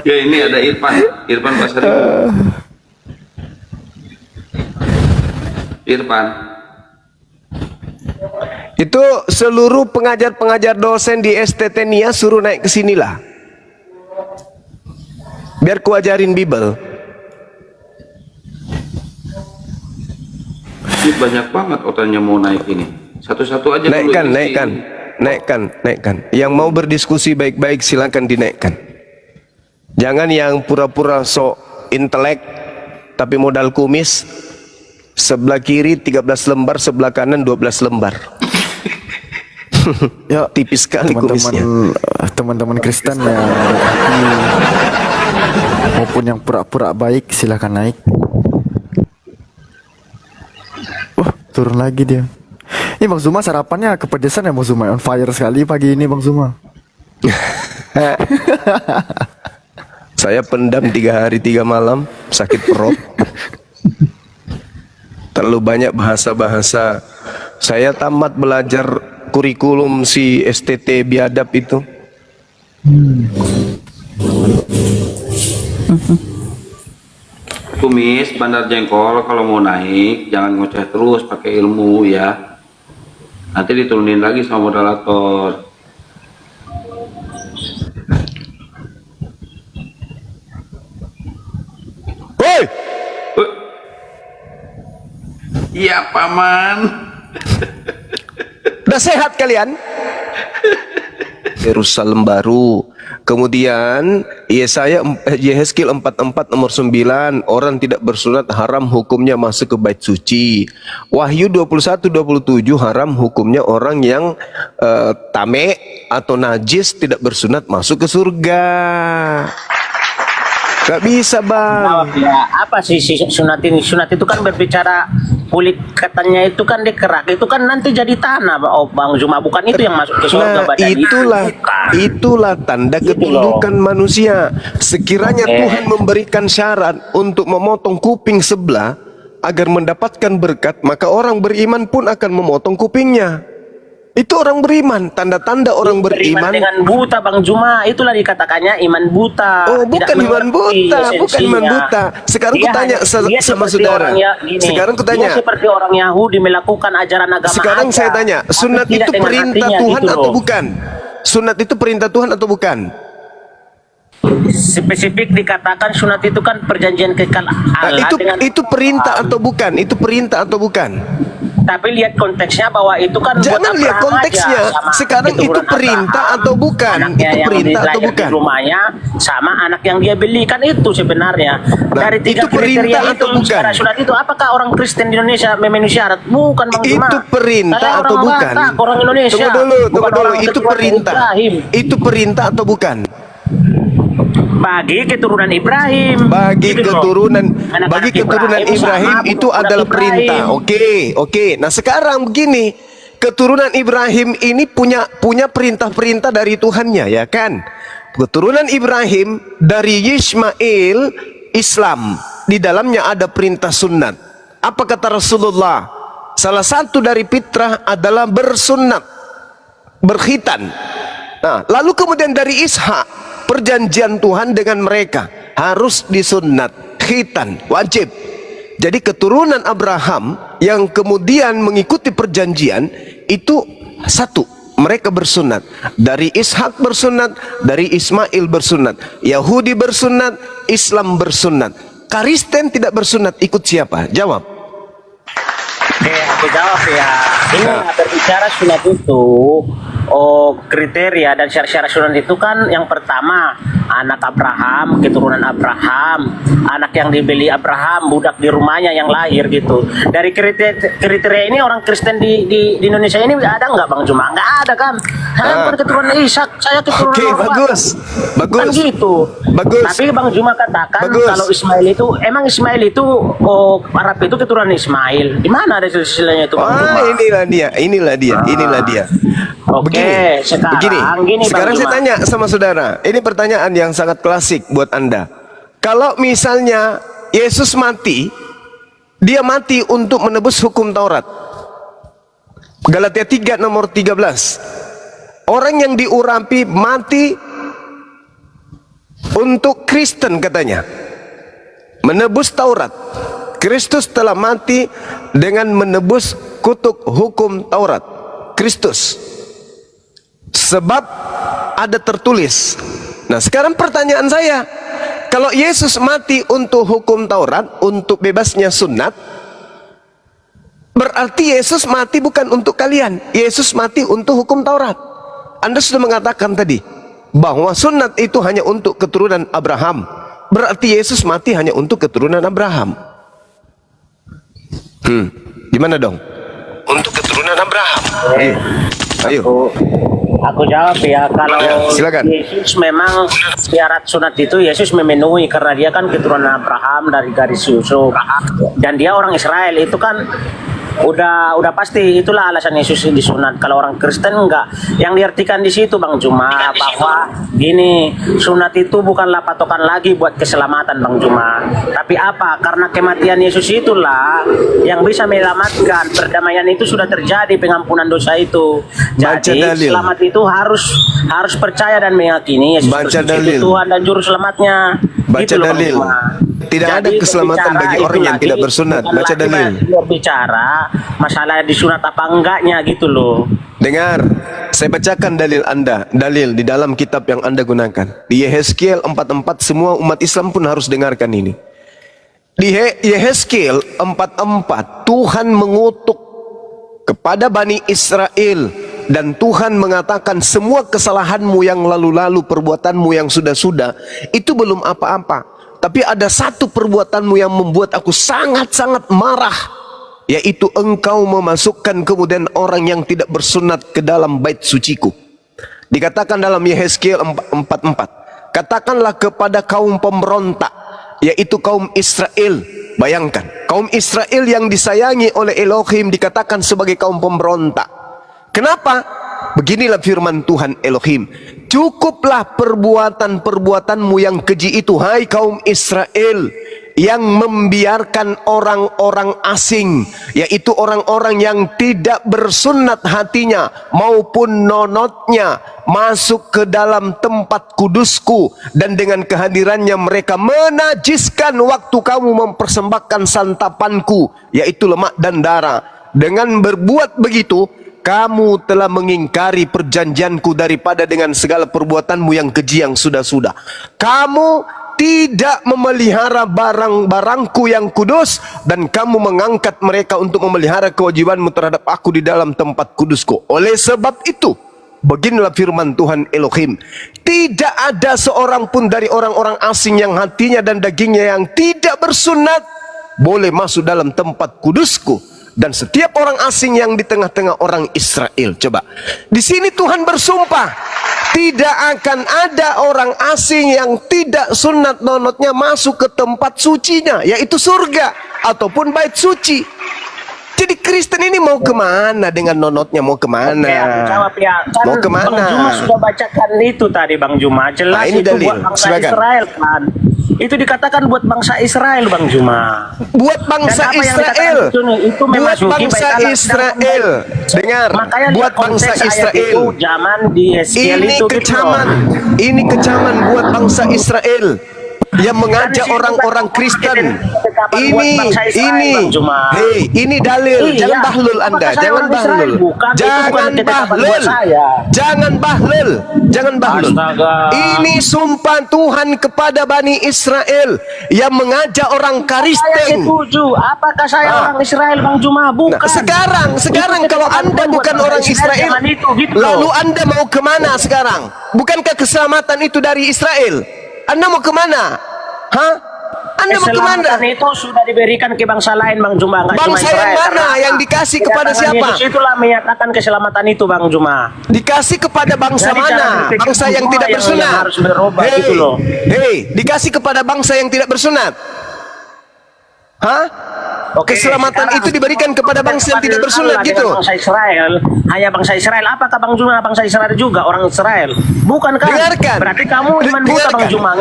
Speaker 1: Ya ini ada Irfan Pasar Ibu. Irfan.
Speaker 2: Itu seluruh pengajar-pengajar dosen di STT Nia suruh naik ke sinilah. Biar ku ajarin Bible.
Speaker 1: Ini banyak banget orangnya mau naik ini. Satu-satu aja dulu.
Speaker 2: Naikkan. Yang mau berdiskusi baik-baik silakan dinaikkan. Jangan yang pura-pura sok intelek tapi modal kumis. Sebelah kiri 13 lembar, sebelah kanan 12 lembar.
Speaker 9: Ya,
Speaker 2: tipis sekali kumisnya.
Speaker 9: Teman-teman Kristen yang maupun yang pura-pura baik silahkan naik. Wah, turun lagi dia. Ini Bang Zuma sarapannya kepedesan ya Bang Zuma, on fire sekali pagi ini Bang Zuma.
Speaker 2: Saya pendam 3 hari 3 malam, sakit perut. Terlalu banyak bahasa-bahasa. Saya tamat belajar kurikulum si STT biadab itu.
Speaker 1: Kumis, bandar jengkol kalau mau naik jangan ngoceh terus, pakai ilmu ya. Nanti diturunin lagi sama moderator.
Speaker 2: Woi,
Speaker 1: Iya paman.
Speaker 2: udah sehat kalian? Yerusalem baru. Kemudian Yehezkiel 44 nomor 9, orang tidak bersunat haram hukumnya masuk ke bait suci. Wahyu 21-27 haram hukumnya orang yang tame atau najis tidak bersunat masuk ke surga. Gak bisa bang.
Speaker 11: Ya, apa sih sunat ini? Sunat itu kan berbicara kulit katanya itu kan dikerak, itu kan nanti jadi tanah, Bang Zuma, bukan itu yang masuk ke surga badan
Speaker 2: itulah tanda ketundukan manusia. Sekiranya Tuhan memberikan syarat untuk memotong kuping sebelah agar mendapatkan berkat, maka orang beriman pun akan memotong kupingnya. Itu orang beriman, tanda-tanda orang beriman
Speaker 11: dengan buta, Bang Zuma, itulah dikatakannya iman buta.
Speaker 2: Oh, bukan iman buta, Sekarang ku tanya sama saudara. Sekarang ku tanya.
Speaker 11: Dia seperti orang Yahudi melakukan ajaran agama.
Speaker 2: Sekarang saya tanya, sunat itu perintah Tuhan atau bukan? Sunat itu perintah Tuhan atau bukan?
Speaker 11: Spesifik dikatakan sunat itu kan perjanjian kekal Allah
Speaker 2: itu perintah atau bukan? Itu perintah atau bukan?
Speaker 11: Tapi lihat konteksnya bahwa itu kan
Speaker 2: jangan lihat konteksnya. Sekarang itu perintah atau bukan? Itu perintah atau bukan?
Speaker 11: Rumahnya sama anak yang dia beli kan itu sebenarnya. Dari tiga kriteria itu secara sunat itu apakah orang Kristen di Indonesia memenuhi syarat? Bukan Bang Zuma.
Speaker 2: Itu perintah atau bukan?
Speaker 11: Orang Indonesia.
Speaker 2: Tunggu dulu. Itu perintah. Itu perintah atau bukan?
Speaker 11: Bagi keturunan Ibrahim.
Speaker 2: Bagi keturunan Ibrahim itu adalah perintah. Oke. Nah sekarang begini, keturunan Ibrahim ini punya perintah-perintah dari Tuhannya, ya kan? Keturunan Ibrahim dari Yismail Islam di dalamnya ada perintah sunat. Apa kata Rasulullah? Salah satu dari fitrah adalah bersunat, berkhitan. Nah, lalu kemudian dari Ishak, perjanjian Tuhan dengan mereka harus disunat, khitan, wajib. Jadi keturunan Abraham yang kemudian mengikuti perjanjian itu satu, mereka bersunat. Dari Ishak bersunat, dari Ismail bersunat, Yahudi bersunat, Islam bersunat. Kristen tidak bersunat, ikut siapa? Jawab.
Speaker 11: Oke, aku jawab ya. Ini berbicara sunat itu, kriteria dan syarat-syarat sunat itu kan yang pertama anak Abraham, keturunan Abraham, anak yang dibeli Abraham, budak di rumahnya yang lahir gitu. Dari kriteria ini orang Kristen di Indonesia ini ada nggak Bang Juma? Nggak ada kan? Bukan keturunan Ishak, saya keturunan Abraham.
Speaker 2: Bagus, bagus.
Speaker 11: Kan gitu.
Speaker 2: Bagus.
Speaker 11: Tapi Bang Juma katakan kalau Ismail itu, emang Ismail itu Arab itu keturunan Ismail. Di mana ada silsilahnya itu Bang Juma?
Speaker 2: Inilah dia.
Speaker 11: Oke,
Speaker 2: sekarang saya tanya sama saudara. Ini pertanyaan yang sangat klasik buat Anda. Kalau misalnya Yesus mati, dia mati untuk menebus hukum Taurat. Galatia 3 nomor 13. Orang yang diurapi mati untuk Kristen katanya, menebus Taurat. Kristus telah mati dengan menebus kutuk hukum Taurat. Kristus. Sebab ada tertulis. Nah, sekarang pertanyaan saya, kalau Yesus mati untuk hukum Taurat, untuk bebasnya sunat, berarti Yesus mati bukan untuk kalian. Yesus mati untuk hukum Taurat. Anda sudah mengatakan tadi bahwa sunat itu hanya untuk keturunan Abraham. Berarti Yesus mati hanya untuk keturunan Abraham. Gimana dong? Untuk keturunan Abraham. Ayo.
Speaker 11: Aku jawab ya, kalau
Speaker 2: silakan.
Speaker 11: Yesus memang syarat sunat itu Yesus memenuhi karena dia kan keturunan Abraham dari garis Yusuf dan dia orang Israel, itu kan udah pasti, itulah alasan Yesus disunat. Kalau orang Kristen enggak. Yang diartikan di situ Bang Juma bahwa gini, sunat itu bukanlah patokan lagi buat keselamatan Bang Juma. Tapi apa? Karena kematian Yesus itulah yang bisa menyelamatkan. Perdamaian itu sudah terjadi, pengampunan dosa itu. Jadi selamat itu harus percaya dan meyakini Yesus Kristus itu Tuhan dan juru selamatnya.
Speaker 2: Baca dalil. Tidak ada keselamatan bagi orang yang tidak bersunat. Baca dalil.
Speaker 11: Bicara masalah disunat apa enggaknya gitu loh.
Speaker 2: Dengar, saya bacakan dalil Anda, dalil di dalam kitab yang Anda gunakan. Di Yehezkiel 4:4, semua umat Islam pun harus dengarkan ini. Di Yehezkiel 4:4, Tuhan mengutuk kepada Bani Israel dan Tuhan mengatakan semua kesalahanmu yang lalu-lalu, perbuatanmu yang sudah-sudah, itu belum apa-apa. Tapi ada satu perbuatanmu yang membuat aku sangat-sangat marah, yaitu engkau memasukkan kemudian orang yang tidak bersunat ke dalam bait suciku. Dikatakan dalam Yehezkiel 4:4, katakanlah kepada kaum pemberontak, yaitu kaum Israel. Bayangkan, kaum Israel yang disayangi oleh Elohim dikatakan sebagai kaum pemberontak. Kenapa? Beginilah firman Tuhan Elohim, cukuplah perbuatan-perbuatanmu yang keji itu, hai kaum Israel, yang membiarkan orang-orang asing, yaitu orang-orang yang tidak bersunat hatinya maupun nonotnya, masuk ke dalam tempat kudusku, dan dengan kehadirannya mereka menajiskan waktu kamu mempersembahkan santapanku, yaitu lemak dan darah. Dengan berbuat begitu, kamu telah mengingkari perjanjianku daripada dengan segala perbuatanmu yang keji yang sudah-sudah. Kamu tidak memelihara barang-barangku yang kudus, dan kamu mengangkat mereka untuk memelihara kewajibanmu terhadap aku di dalam tempat kudusku. Oleh sebab itu, beginilah firman Tuhan Elohim, tidak ada seorang pun dari orang-orang asing yang hatinya dan dagingnya yang tidak bersunat boleh masuk dalam tempat kudusku, dan setiap orang asing yang di tengah-tengah orang Israel. Coba, di sini Tuhan bersumpah, tidak akan ada orang asing yang tidak sunat nonotnya masuk ke tempat sucinya, yaitu surga ataupun bait suci. Jadi Kristen ini mau kemana dengan nonotnya? Mau kemana?
Speaker 11: Oke, aku jawab ya. Kan
Speaker 2: mau kemana?
Speaker 11: Bang Juma sudah bacakan itu tadi Bang Juma. Jelas
Speaker 2: ini
Speaker 11: itu
Speaker 2: dalil.
Speaker 11: buat bangsa Israel kan. Itu dikatakan buat bangsa Israel, Bang Juma.
Speaker 2: Buat bangsa
Speaker 11: Dan apa yang
Speaker 2: Israel.
Speaker 11: dikatakan itu
Speaker 2: Buat
Speaker 11: memasuki
Speaker 2: bangsa
Speaker 11: baik Allah
Speaker 2: Israel.
Speaker 11: sedang
Speaker 2: Dengar.
Speaker 11: Makanya
Speaker 2: Buat
Speaker 11: lihat
Speaker 2: bangsa
Speaker 11: konteks ayat
Speaker 2: Israel.
Speaker 11: itu, zaman di Yeskiel
Speaker 2: Ini
Speaker 11: itu gitu
Speaker 2: kecaman.
Speaker 11: loh.
Speaker 2: Ini kecaman buat bangsa Israel yang mengajak orang-orang Kristen. Ini dalil. Jangan bahlul Anda. Jangan bahlul. Jangan bahlul. Ini sumpah Tuhan kepada Bani Israel yang mengajak orang Kristen.
Speaker 11: Saya setuju. Apakah saya orang Israel, Bang Juma? Bukan.
Speaker 2: Sekarang kalau Anda bukan orang Israel, lalu Anda mau kemana sekarang? Bukankah keselamatan itu dari Israel? Anda mau kemana? Hah? Anda mau kemana?
Speaker 11: Keselamatan itu sudah diberikan ke bangsa lain, Bang Juma.
Speaker 2: Bangsa yang mana? Yang dikasih kepada siapa?
Speaker 11: Yesus itulah menyatakan keselamatan itu, Bang Juma.
Speaker 2: Dikasih kepada bangsa mana? Bangsa yang tidak bersunat.
Speaker 11: Harus berubah gitu loh.
Speaker 2: Dikasih kepada bangsa yang tidak bersunat. Hah? Keselamatan itu diberikan kepada bangsa yang tidak bersunat gitu.
Speaker 11: Bangsa Israel, hanya bangsa Israel. Apakah Bang Juma bangsa Israel juga orang Israel? Bukan kan?
Speaker 2: Dengarkan.
Speaker 11: Berarti kamu iman buta, Bang Juma.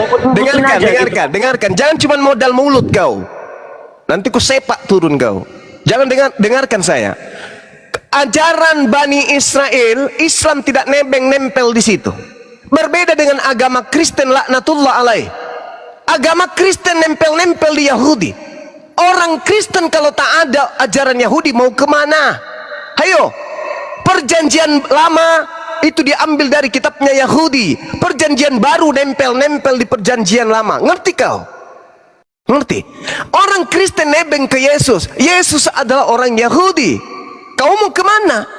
Speaker 2: Dengarkan. Jangan cuma modal mulut kau. Nanti ku sepak turun kau. Jangan dengarkan saya. Ajaran Bani Israel, Islam tidak nempel di situ. Berbeda dengan agama Kristen laknatullah alaih. Agama Kristen nempel di Yahudi. Orang Kristen kalau tak ada ajaran Yahudi mau kemana? Hayo, perjanjian lama itu diambil dari kitabnya Yahudi. Perjanjian baru nempel di perjanjian lama. Ngerti kau? Ngerti? Orang Kristen nebeng ke Yesus. Yesus adalah orang Yahudi. Kau mau kemana?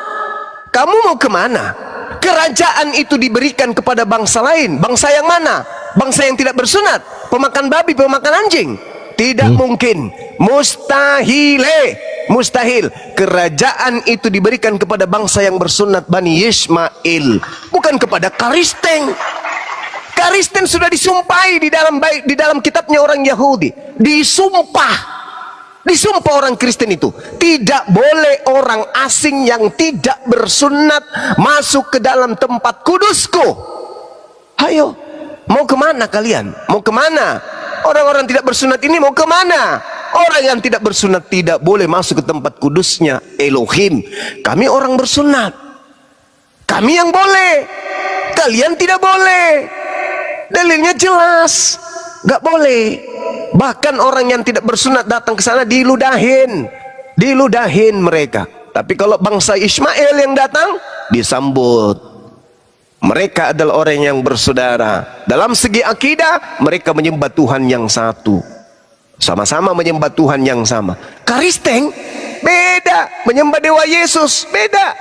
Speaker 2: Kamu mau kemana? Kerajaan itu diberikan kepada bangsa lain. Bangsa yang mana? Bangsa yang tidak bersunat. Pemakan babi, pemakan anjing. Tidak mungkin. Mustahil. Kerajaan itu diberikan kepada bangsa yang bersunat Bani Ismail, bukan kepada Kristen. Kristen sudah disumpahi di dalam kitabnya orang Yahudi. Disumpah orang Kristen itu tidak boleh orang asing yang tidak bersunat masuk ke dalam tempat kudusku. Ayo, mau kemana kalian? Mau kemana? Orang-orang tidak bersunat ini mau kemana? Orang yang tidak bersunat tidak boleh masuk ke tempat kudusnya Elohim. Kami orang bersunat, kami yang boleh, kalian tidak boleh. Dalilnya jelas, gak boleh. Bahkan orang yang tidak bersunat datang ke sana diludahin mereka. Tapi kalau bangsa Ismail yang datang disambut. Mereka adalah orang yang bersaudara. Dalam segi akidah, mereka menyembah Tuhan yang satu. Sama-sama menyembah Tuhan yang sama. Kristen beda, menyembah Dewa Yesus beda.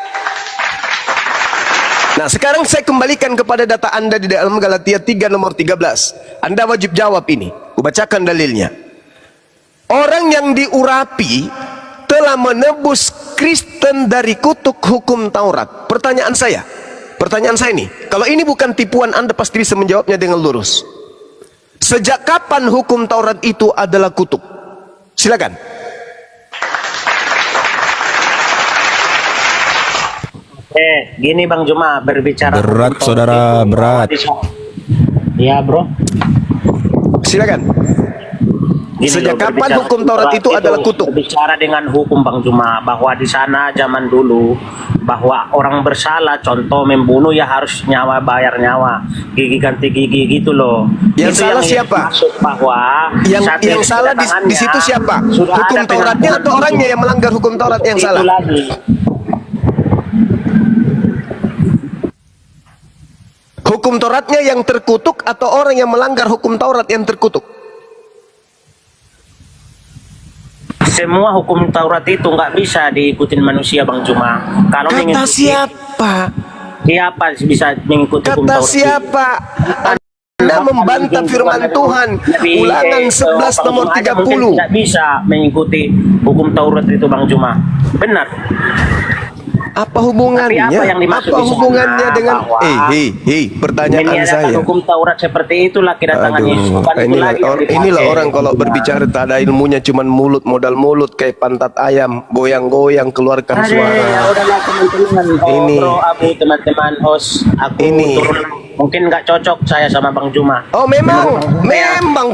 Speaker 2: Nah, sekarang saya kembalikan kepada data Anda di dalam Galatia 3 nomor 13. Anda wajib jawab ini. Kubacakan dalilnya. Orang yang diurapi telah menebus Kristen dari kutuk hukum Taurat. Pertanyaan saya nih, kalau ini bukan tipuan, Anda pasti bisa menjawabnya dengan lurus. Sejak kapan hukum Taurat itu adalah kutuk? Silakan.
Speaker 11: Gini Bang Juma, berbicara
Speaker 12: berat saudara, berat.
Speaker 11: Iya bro.
Speaker 2: Silakan. Sejak kapan hukum Taurat itu adalah kutuk?
Speaker 11: Bicara dengan hukum Bang Juma, bahwa di sana zaman dulu bahwa orang bersalah, contoh membunuh ya harus nyawa, bayar nyawa, gigi ganti gigi gitu loh.
Speaker 2: Yang
Speaker 11: itu
Speaker 2: salah
Speaker 11: yang
Speaker 2: siapa?
Speaker 11: Bahwa
Speaker 2: yang salah di situ siapa? Hukum Tauratnya atau orangnya yang melanggar hukum Taurat yang salah?
Speaker 11: Lagi.
Speaker 2: Hukum Tauratnya yang terkutuk atau orang yang melanggar hukum Taurat yang terkutuk?
Speaker 11: Semua hukum Taurat itu nggak bisa diikutin manusia Bang Juma. Kalau
Speaker 2: kata siapa?
Speaker 11: Siapa bisa mengikuti hukum Taurat?
Speaker 2: Kata siapa? Anda membantah firman Tuhan. Ulangan 11 nomor 30.
Speaker 11: Tidak bisa mengikuti hukum Taurat itu Bang Juma. Benar.
Speaker 2: Apa hubungannya? Apa hubungannya dengan pertanyaan saya?
Speaker 11: Hukum Taurat seperti itulah kedatangan Yesus.
Speaker 2: Inilah orang kalau berbicara tak ada ilmunya, cuman mulut, modal mulut kayak pantat ayam, goyang-goyang keluarkan suara.
Speaker 11: Ya udahlah teman-teman.
Speaker 2: Ini
Speaker 11: teman-teman host, aku
Speaker 2: ini
Speaker 11: turun Mungkin nggak cocok saya sama Bang Juma.
Speaker 2: Oh memang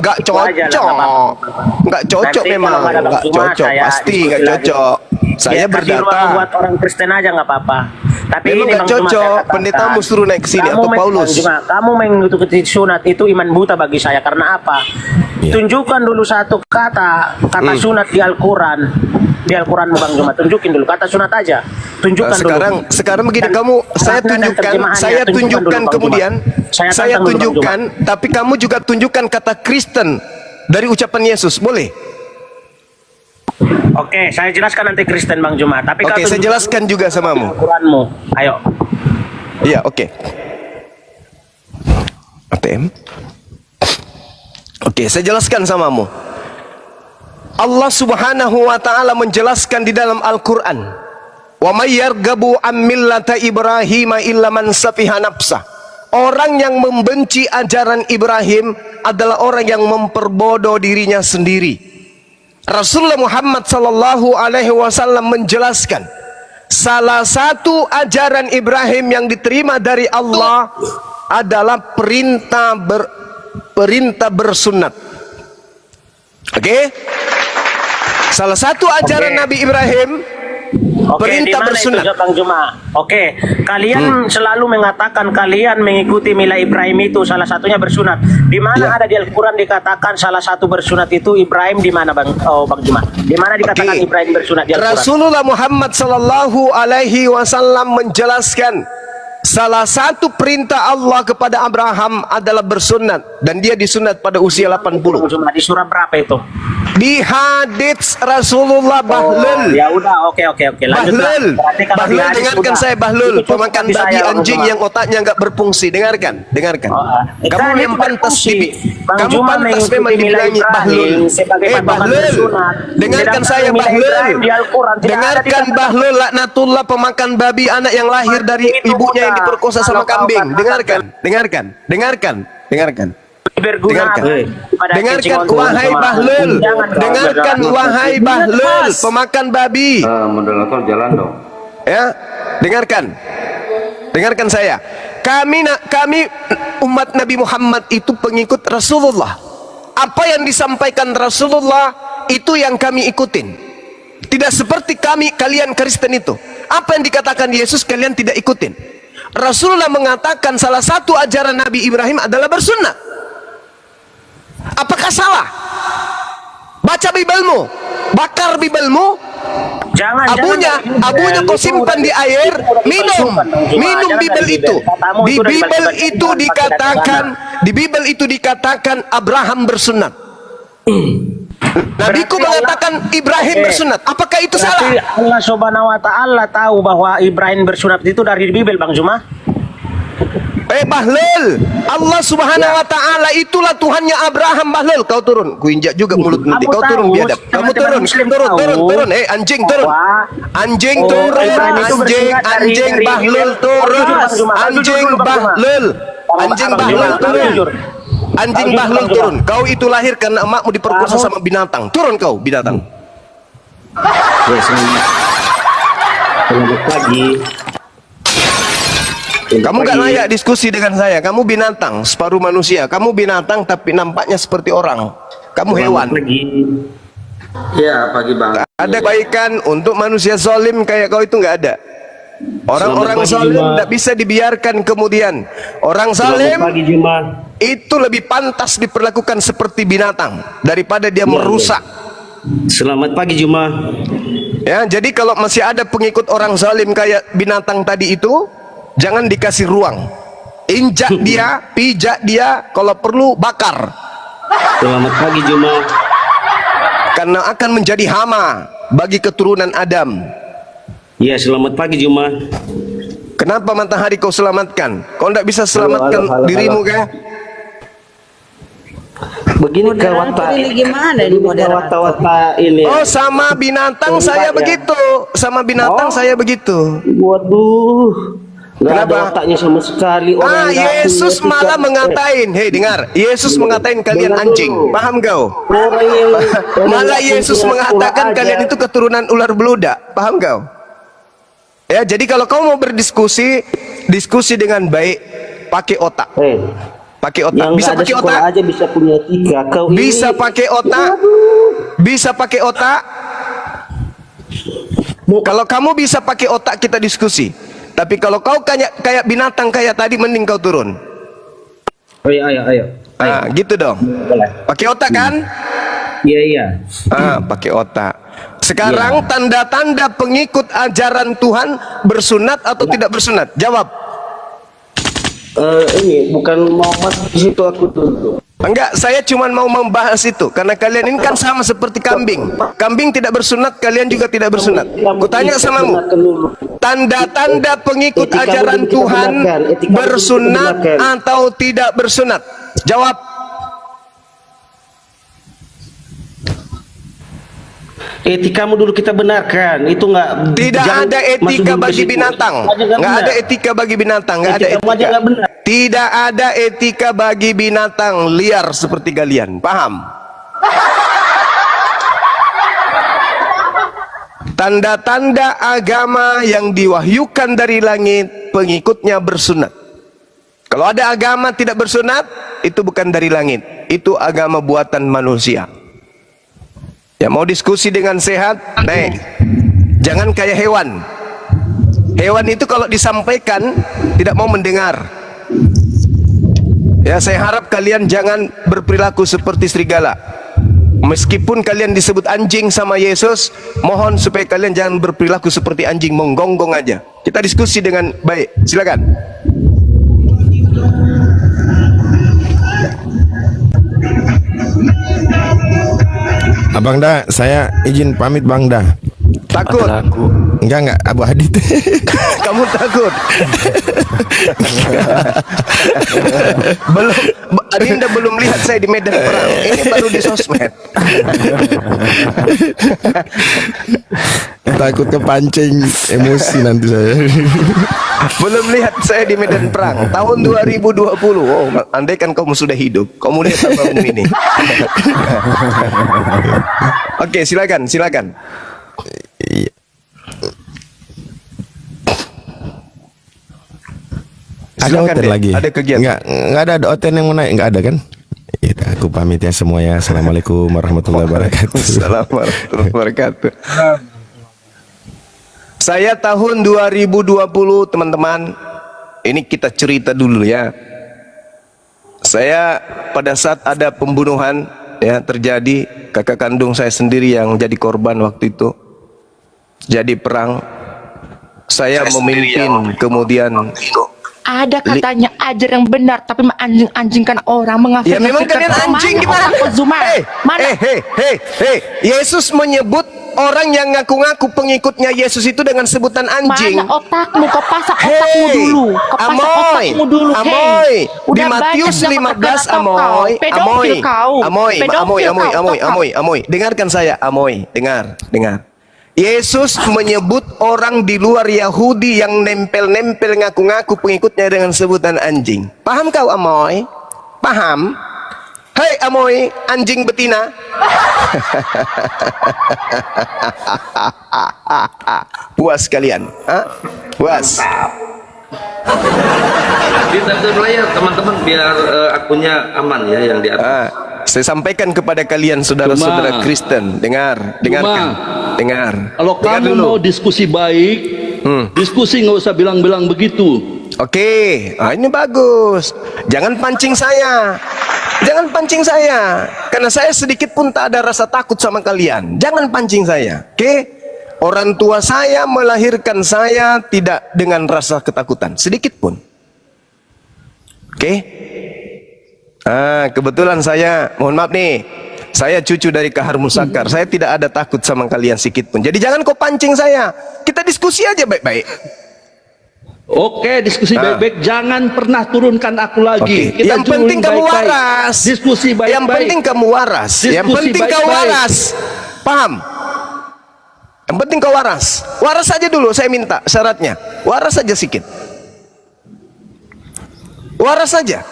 Speaker 2: nggak
Speaker 11: Wajar
Speaker 2: cocok,
Speaker 11: lah,
Speaker 2: nggak cocok,
Speaker 11: Nanti
Speaker 2: memang
Speaker 11: kalau nggak ada Bang
Speaker 2: nggak
Speaker 11: Juma,
Speaker 2: cocok,
Speaker 11: saya
Speaker 2: pasti
Speaker 11: diskusi
Speaker 2: nggak
Speaker 11: lagi.
Speaker 2: cocok. Saya
Speaker 11: Ya, kasih ruang
Speaker 2: berdata.
Speaker 11: buat orang Kristen aja nggak apa-apa. Tapi
Speaker 2: Memang
Speaker 11: ini
Speaker 2: nggak
Speaker 11: Bang Juma, saya
Speaker 2: cocok.
Speaker 11: katakan,
Speaker 2: Pendetamu suruh naik ke sini
Speaker 11: kamu
Speaker 2: atau
Speaker 11: Bang
Speaker 2: Paulus.
Speaker 11: Juma, kamu mengikuti sunat itu iman buta bagi saya. Karena apa? Tunjukkan dulu satu kata sunat di Al-Quran. Di Al-Quranmu Bang Juma, tunjukin dulu kata sunat aja. Tunjukkan dulu.
Speaker 2: Sekarang begini,
Speaker 11: Dan
Speaker 2: kamu saya
Speaker 11: makna dan
Speaker 2: tunjukkan,
Speaker 11: terjemahannya,
Speaker 2: saya
Speaker 11: tunjukkan
Speaker 2: tunjukkan
Speaker 11: dulu, Bang
Speaker 2: kemudian,
Speaker 11: Juma.
Speaker 2: saya
Speaker 11: tantang dulu, Bang
Speaker 2: tunjukkan,
Speaker 11: Juma.
Speaker 2: tapi kamu juga tunjukkan kata Kristen dari ucapan Yesus, boleh?
Speaker 11: Oke, saya jelaskan nanti Kristen Bang Juma. Tapi
Speaker 2: Oke, saya jelaskan juga samamu.
Speaker 11: Al-Quranmu, ayo.
Speaker 2: Iya, oke. ATM. Oke, saya jelaskan samamu. Allah Subhanahu wa taala menjelaskan di dalam Al-Qur'an, "Wa may yarghabu an millata Ibrahim illa man safiha nafsah." Orang yang membenci ajaran Ibrahim adalah orang yang memperbodoh dirinya sendiri. Rasulullah Muhammad sallallahu alaihi wasallam menjelaskan, salah satu ajaran Ibrahim yang diterima dari Allah adalah perintah bersunat. Oke? Salah satu ajaran Nabi Ibrahim perintah
Speaker 11: di mana
Speaker 2: bersunat.
Speaker 11: itu, Bang Juma? Oke, kalian selalu mengatakan kalian mengikuti milah Ibrahim itu salah satunya bersunat. Di mana ada di Al-Quran dikatakan salah satu bersunat itu Ibrahim, di mana Bang Juma? Di mana dikatakan Ibrahim bersunat di Al-Quran?
Speaker 2: Rasulullah Muhammad sallallahu alaihi wasallam menjelaskan salah satu perintah Allah kepada Abraham adalah bersunat, dan dia disunat pada usia 80.
Speaker 11: Di surah berapa itu?
Speaker 2: Di hadits Rasulullah Bahlul.
Speaker 11: Ya udah, oke. Lanjut.
Speaker 2: Bahlul, dengarkan saya Bahlul, pemakan babi anjing yang otaknya nggak berfungsi. Dengarkan. Kamu yang pantas kamu pantas memang dibilangi Bahlul. Bahlul, dengarkan saya Bahlul. Dengarkan Bahlul, laknatullah, pemakan babi, anak yang lahir dari ibunya yang diperkosa sama kambing. Dengarkan. Dengarkan wahai Bahlul. Dengarkan wahai Bahlul, pemakan babi.
Speaker 1: Moderator jalan dong.
Speaker 2: Ya, dengarkan saya. Kami umat Nabi Muhammad itu pengikut Rasulullah. Apa yang disampaikan Rasulullah itu yang kami ikutin. Tidak seperti kalian Kristen itu. Apa yang dikatakan Yesus kalian tidak ikutin. Rasulullah mengatakan salah satu ajaran Nabi Ibrahim adalah bersunat. Apakah salah? Baca Bibelmu, bakar Bibelmu, abunya kau simpan di air, minum Bibel itu. Di Bibel itu dikatakan Abraham bersunat. Nabiku mengatakan Ibrahim bersunat. Apakah itu salah?
Speaker 11: Allah Subhanahu wa taala tahu bahwa Ibrahim bersunat itu dari Bibel, Bang Juma.
Speaker 2: Bahlul, Allah Subhanahu wa taala itulah Tuhannya Abraham. Bahlul, kau turun. Ku injak juga mulut nanti. Kau turun biadab. Kamu turun. Anjing turun. Anjing turun. Anjing Bahlul turun. Anjing Bahlul. Anjing Bahlul turun. Kau itu lahir karena emakmu diperkosa sama binatang. Turun kau, binatang.
Speaker 3: Selamat pagi.
Speaker 2: Kamu gak layak diskusi dengan saya. Kamu binatang, separuh manusia. Kamu binatang tapi nampaknya seperti orang. Kamu hewan.
Speaker 1: Iya, pagi Bang.
Speaker 2: Ada kebaikan untuk manusia zalim kayak kau itu nggak ada. Orang-orang zalim tidak bisa dibiarkan kemudian. Orang zalim itu lebih pantas diperlakukan seperti binatang daripada dia merusak.
Speaker 3: Selamat pagi Juma.
Speaker 2: Ya, jadi kalau masih ada pengikut orang zalim kayak binatang tadi itu, jangan dikasih ruang. Injak dia, pijak dia, kalau perlu bakar.
Speaker 3: Selamat pagi Juma.
Speaker 2: Karena akan menjadi hama bagi keturunan Adam.
Speaker 3: Ya, selamat pagi Juma.
Speaker 2: Kenapa matahari kau selamatkan? Kau tidak bisa selamatkan dirimu kah?
Speaker 3: Begini
Speaker 4: gimana nih moderator?
Speaker 3: Ini.
Speaker 2: Oh, sama binatang saya begitu. Sama binatang saya begitu.
Speaker 3: Waduh.
Speaker 2: Kenapa?
Speaker 3: Otaknya sama sekali.
Speaker 2: Yesus malah mengatain, hei dengar, Yesus mengatain kalian anjing, paham kau? Malah Yesus mengatakan kalian itu keturunan ular beludak, paham kau? Ya, jadi kalau kau mau berdiskusi, diskusi dengan baik. pakai otak. Pakai otak.
Speaker 3: Yang
Speaker 2: Bisa
Speaker 3: nggak ada
Speaker 2: pakai
Speaker 3: sekolah
Speaker 2: otak?
Speaker 3: aja bisa punya etika. Kau
Speaker 2: Bisa
Speaker 3: ini
Speaker 2: pakai otak? Bisa pakai otak? Kalau kamu bisa pakai otak kita diskusi. Tapi kalau kau kayak binatang kayak tadi, mending kau turun.
Speaker 3: Ayo.
Speaker 2: Ah, gitu dong. Pakai otak kan?
Speaker 3: Iya.
Speaker 2: Ah, pakai otak. Sekarang tanda-tanda pengikut ajaran Tuhan bersunat atau tidak bersunat? Jawab.
Speaker 3: Ini bukan mau masuk di situ aku tuh.
Speaker 2: Enggak, saya cuma mau membahas itu karena kalian ini kan sama seperti kambing. Kambing tidak bersunat, kalian juga tidak bersunat. Kutanya samamu, tanda-tanda pengikut ajaran Tuhan bersunat atau tidak bersunat? Jawab.
Speaker 3: Etikamu dulu kita benarkan. Itu nggak.
Speaker 2: Tidak ada etika bagi binatang. Nggak ada etika bagi binatang. Nggak ada etika. Tidak ada etika bagi binatang liar seperti kalian. Paham? Tanda-tanda agama yang diwahyukan dari langit, pengikutnya bersunat. Kalau ada agama tidak bersunat, itu bukan dari langit. Itu agama buatan manusia. Ya, mau diskusi dengan sehat, naik. Jangan kayak hewan. Hewan itu kalau disampaikan tidak mau mendengar. Ya, saya harap kalian jangan berperilaku seperti serigala. Meskipun kalian disebut anjing sama Yesus, mohon supaya kalian jangan berperilaku seperti anjing, menggonggong aja. Kita diskusi dengan baik. Silakan.
Speaker 12: Abang Da, saya izin pamit Bang Da.
Speaker 2: Takut?
Speaker 12: Enggak, Abu Hadid.
Speaker 2: Kamu takut? Adinda belum lihat saya di medan perang. Ini baru di sosmed.
Speaker 12: Takut kepancing emosi nanti saya.
Speaker 2: Belum lihat saya di medan perang tahun 2020. Oh, andai kan kamu sudah hidup, kamu lihat abangmu ini. Oke, silakan.
Speaker 12: Ada hotel lagi?
Speaker 2: Ada kegiatan?
Speaker 12: Enggak ada hotel yang mau naik, enggak ada kan? Ya, aku pamit ya semuanya. Assalamualaikum warahmatullahi wabarakatuh.
Speaker 2: Assalamualaikum warahmatullahi wabarakatuh. Saya tahun 2020, teman-teman. Ini kita cerita dulu ya. Saya pada saat ada pembunuhan ya terjadi, kakak kandung saya sendiri yang jadi korban waktu itu. Jadi perang. Saya memimpin, kemudian
Speaker 13: ada katanya ajar yang benar tapi menganjing-anjingkan orang,
Speaker 2: ya memang kalian anjing gimana? Yesus menyebut orang yang ngaku-ngaku pengikutnya Yesus itu dengan sebutan anjing.
Speaker 13: Mana otakmu? Kau pasak otakmu dulu. Kau pasak otakmu dulu.
Speaker 2: Amoy. Di
Speaker 13: Udah
Speaker 2: Matius 15 Amoy. Dengarkan saya, Amoy. Dengar. Yesus menyebut orang di luar Yahudi yang nempel-nempel ngaku-ngaku pengikutnya dengan sebutan anjing. Paham kau, Amoy? Paham? Hei Amoy, anjing betina. Puas kalian? Puas?
Speaker 1: Kita layar teman-teman biar akunnya aman ya yang di atas.
Speaker 2: Saya sampaikan kepada kalian saudara-saudara Kristen, dengarkan.
Speaker 14: Kalau kamu mau diskusi baik, diskusi nggak usah bilang-bilang begitu.
Speaker 2: Oke, ini bagus. Jangan pancing saya. Karena saya sedikit pun tak ada rasa takut sama kalian. Jangan pancing saya. Oke? Orang tua saya melahirkan saya tidak dengan rasa ketakutan sedikit pun. Oke? Kebetulan saya, mohon maaf nih, saya cucu dari Kahar Musakar. Saya tidak ada takut sama kalian sedikit pun. Jadi jangan kau pancing saya. Kita diskusi aja baik-baik.
Speaker 14: Oke, diskusi baik-baik. Jangan pernah turunkan aku lagi.
Speaker 2: Kita yang penting kamu waras.
Speaker 14: Diskusi baik-baik.
Speaker 2: Yang penting kamu waras. Yang penting kau waras. Paham? Yang penting kau waras. Waras saja dulu, saya minta syaratnya. Waras saja sedikit. Waras saja.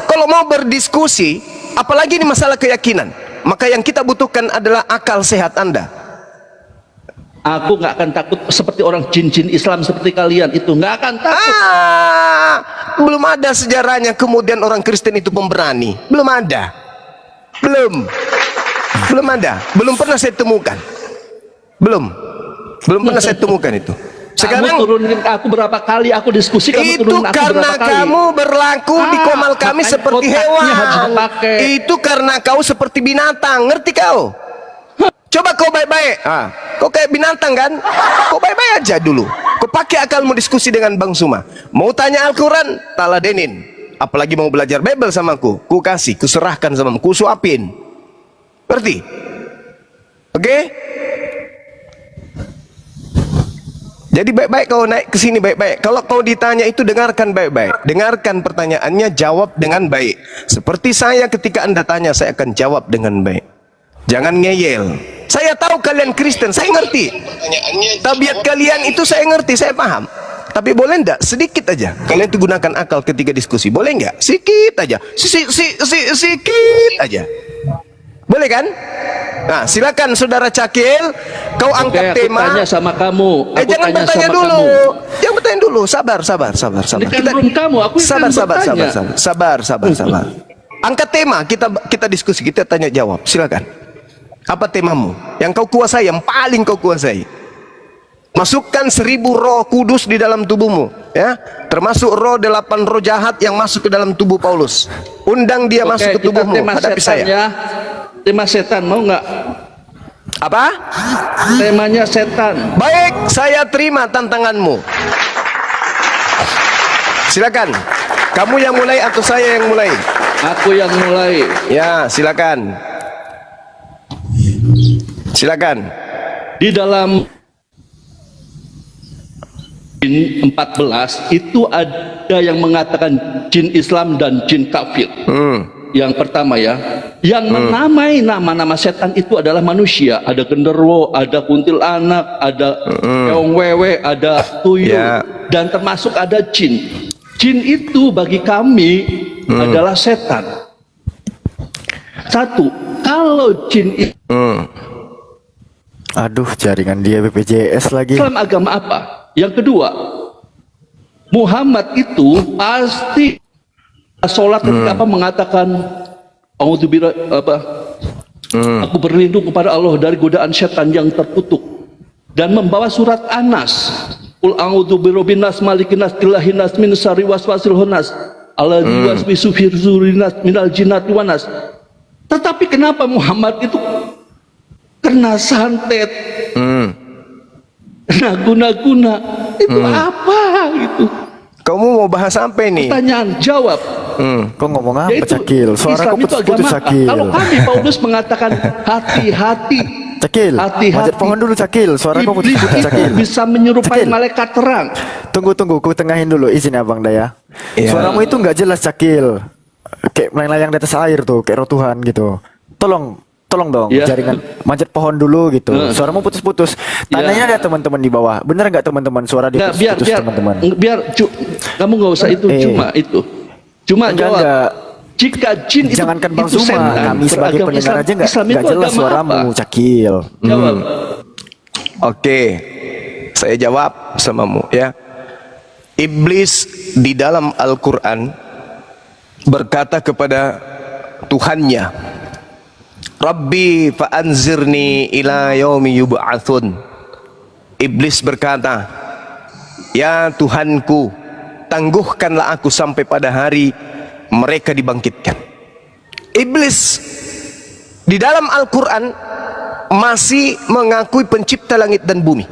Speaker 2: Kalau mau berdiskusi, apalagi ini masalah keyakinan, maka yang kita butuhkan adalah akal sehat Anda.
Speaker 14: Aku nggak akan takut seperti orang jin-jin Islam seperti kalian itu, nggak akan takut.
Speaker 2: Belum ada sejarahnya kemudian orang Kristen itu pemberani. Belum ada. Belum ada. Belum pernah saya temukan. Belum pernah saya temukan itu. Sekarang
Speaker 14: kamu turunin aku berapa kali, aku diskusi kamu
Speaker 2: itu
Speaker 14: turunin aku
Speaker 2: karena
Speaker 14: berapa kali.
Speaker 2: kamu berlaku di komal kami
Speaker 14: makanya
Speaker 2: seperti
Speaker 14: otaknya
Speaker 2: hewan.
Speaker 14: harus dipakai.
Speaker 2: Itu karena kau seperti binatang, ngerti kau? Coba kau baik-baik. Kau kayak binatang kan? Kau baik-baik aja dulu. Kau pakai akalmu diskusi dengan Bang Suma. Mau tanya Al-Quran, taladenin. Apalagi mau belajar Bible sama aku, ku kasih, ku serahkan sama ku suapin. Ngerti? Oke? Jadi baik-baik kau naik ke sini baik-baik. Kalau kau ditanya itu dengarkan baik-baik. Dengarkan pertanyaannya, jawab dengan baik. Seperti saya ketika Anda tanya, saya akan jawab dengan baik. Jangan ngeyel. Saya tahu kalian Kristen, saya ngerti. Tabiat kalian itu saya ngerti, saya paham. Tapi boleh enggak sedikit aja kalian tuh gunakan akal ketika diskusi? Boleh enggak? Sedikit aja. Sedikit aja. Boleh kan? Nah, silakan Saudara Cakil, kau angkat
Speaker 14: Oke,
Speaker 2: tema.
Speaker 14: aku tanya sama kamu. Aku
Speaker 2: Jangan
Speaker 14: tanya
Speaker 2: bertanya
Speaker 14: sama
Speaker 2: dulu.
Speaker 14: kamu.
Speaker 2: Jangan bertanya dulu. Sabar.
Speaker 14: Ini kan belum kamu, aku yang
Speaker 2: Sabar. Angkat tema, kita diskusi, kita tanya jawab. Silakan. Apa temamu? Yang kau kuasai, yang paling kau kuasai. Masukkan 1000 roh kudus di dalam tubuhmu, ya. Termasuk 8 roh jahat yang masuk ke dalam tubuh Paulus. Undang dia masuk ke tubuhmu. Hadapi saya.
Speaker 14: Tema setan mau nggak?
Speaker 2: Apa?
Speaker 14: Temanya setan.
Speaker 2: Baik, saya terima tantanganmu. Silakan. Kamu yang mulai atau saya yang mulai?
Speaker 14: Aku yang mulai.
Speaker 2: Ya, silakan. Silakan.
Speaker 14: Di dalam 14 itu ada yang mengatakan jin Islam dan jin kafir. Yang pertama ya, yang menamai nama-nama setan itu adalah manusia. Ada genderuwo, ada kuntilanak, ada keong wewe, ada tuyul, dan termasuk ada jin. Jin itu bagi kami adalah setan. Satu, kalau jin itu
Speaker 9: Aduh, jaringan dia BPJS lagi.
Speaker 14: Islam agama apa? Yang kedua, Muhammad itu pasti sholat ketika mengatakan aku berlindung kepada Allah dari godaan setan yang terkutuk, dan membawa surat Anas, Qul a'udzu birabbin nas malikin nas ilahin nas min syarri waswasil khannas alladzi yuwaswisu fi sudurin nas minal jinnati wan nas. Tetapi kenapa Muhammad itu kena santet, kena guna-guna, itu apa gitu?
Speaker 2: Kamu mau bahas sampai nih?
Speaker 14: Pertanyaan jawab.
Speaker 9: Kau ngomong apa,
Speaker 14: Yaitu,
Speaker 9: Cakil? Suara
Speaker 14: Islam
Speaker 9: kau
Speaker 14: itu
Speaker 9: putus-putus,
Speaker 14: agama apa?
Speaker 9: Cakil.
Speaker 14: Kalau kami Paulus mengatakan hati-hati.
Speaker 9: Cakil,
Speaker 14: hati-hati.
Speaker 9: manjat pohon dulu, Cakil. Suara kau
Speaker 14: Iblis
Speaker 9: putus-putus,
Speaker 14: itu
Speaker 9: Cakil.
Speaker 14: bisa menyerupai
Speaker 9: Cakil.
Speaker 14: malaikat terang.
Speaker 9: Tunggu, ku tengahin dulu. Izin Abang Daya. Suaramu itu nggak jelas, Cakil. Kayak melayang di atas air tuh, kayak roh Tuhan gitu. Tolong dong, jaringan manjat pohon dulu gitu. Suaramu putus-putus. Tanyanya ada teman-teman di bawah. Bener nggak teman-teman suara dia putus-putus, teman-teman?
Speaker 14: Kamu nggak usah itu, cuma jawab. Jika jin
Speaker 9: jangankan Bang
Speaker 14: itu
Speaker 9: Suma,
Speaker 14: setan,
Speaker 9: kami sebagai pendengar aja nggak jelas suaramu, Cakil.
Speaker 14: Jawab.
Speaker 2: Oke, saya jawab samamu ya. Iblis di dalam Al-Quran berkata kepada Tuhannya, Rabbi fa'anzirni ila yaumi yub'atsun. Iblis berkata, ya Tuhanku, tangguhkanlah aku sampai pada hari mereka dibangkitkan. Iblis di dalam Al-Quran masih mengakui pencipta langit dan bumi.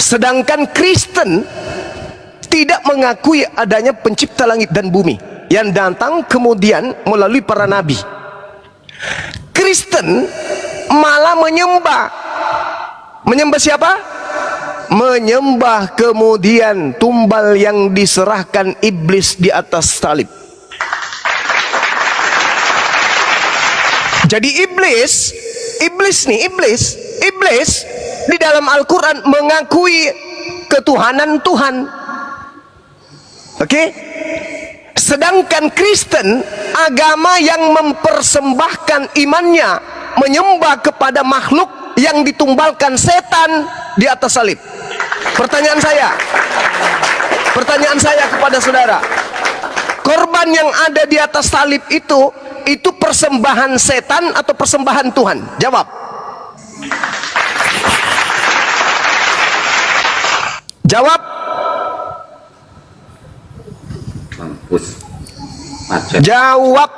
Speaker 2: Sedangkan Kristen tidak mengakui adanya pencipta langit dan bumi yang datang kemudian melalui para nabi. Kristen malah menyembah siapa? Menyembah kemudian tumbal yang diserahkan iblis di atas salib. Jadi iblis di dalam Al-Quran mengakui ketuhanan Tuhan. Oke? Sedangkan Kristen, agama yang mempersembahkan imannya menyembah kepada makhluk yang ditumbalkan setan di atas salib? Pertanyaan saya kepada saudara, korban yang ada di atas salib itu persembahan setan atau persembahan Tuhan? Jawab. Jawab. Jawab.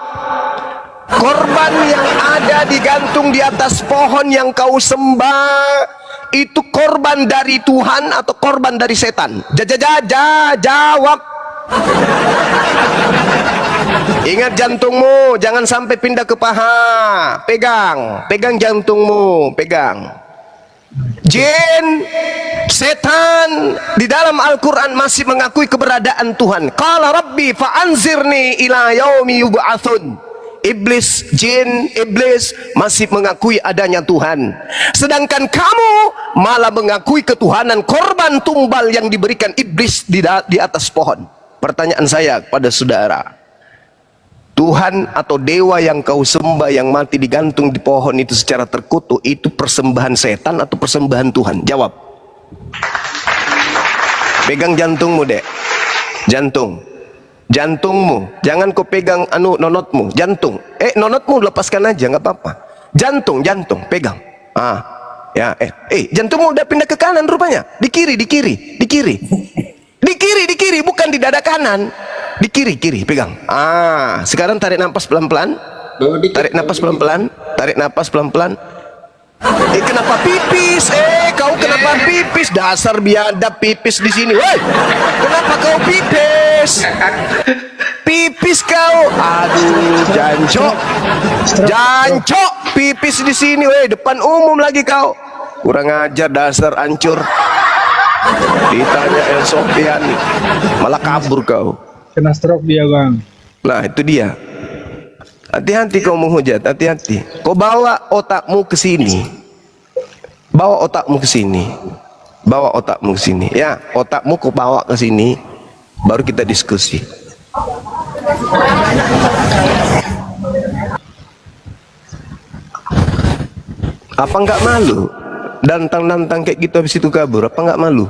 Speaker 2: Korban yang ada digantung di atas pohon yang kau sembah itu korban dari Tuhan atau korban dari setan? Jawab. Ingat jantungmu, jangan sampai pindah ke paha. Pegang jantungmu, pegang. Jin, setan di dalam Al-Quran masih mengakui keberadaan Tuhan. Qala rabbi fa'anzirni ila yaumi yub'atsun. Iblis masih mengakui adanya Tuhan. Sedangkan kamu malah mengakui ketuhanan korban tumbal yang diberikan iblis di atas pohon. Pertanyaan saya kepada saudara, Tuhan atau dewa yang kau sembah yang mati digantung di pohon itu secara terkutuk, itu persembahan setan atau persembahan Tuhan? Jawab. Pegang jantungmu, Dek. Jantungmu, jangan kau pegang nonotmu, jantung. Nonotmu lepaskan aja, nggak apa-apa. Jantung, pegang. Jantungmu udah pindah ke kanan rupanya. Di kiri, bukan di dada kanan. Di kiri, pegang. Sekarang tarik nafas pelan-pelan. Tarik nafas pelan-pelan. Kenapa pipis? Kau kenapa pipis? Dasar biadab, pipis di sini. Woi, kenapa kau pipis? Pipis kau. Aduh, jancok, pipis di sini. Woi, depan umum lagi kau. Kurang ajar, dasar hancur. Ditanya El Sofian, malah kabur kau.
Speaker 15: Kena stroke dia, Bang.
Speaker 2: Nah, itu dia. Hati-hati kau menghujat, hati-hati. Kau bawa otakmu ke sini. Bawa otakmu ke sini. Ya, otakmu kau bawa ke sini. Baru kita diskusi. Apa enggak malu? Dantang-dantang kayak gitu habis itu kabur. Apa enggak malu?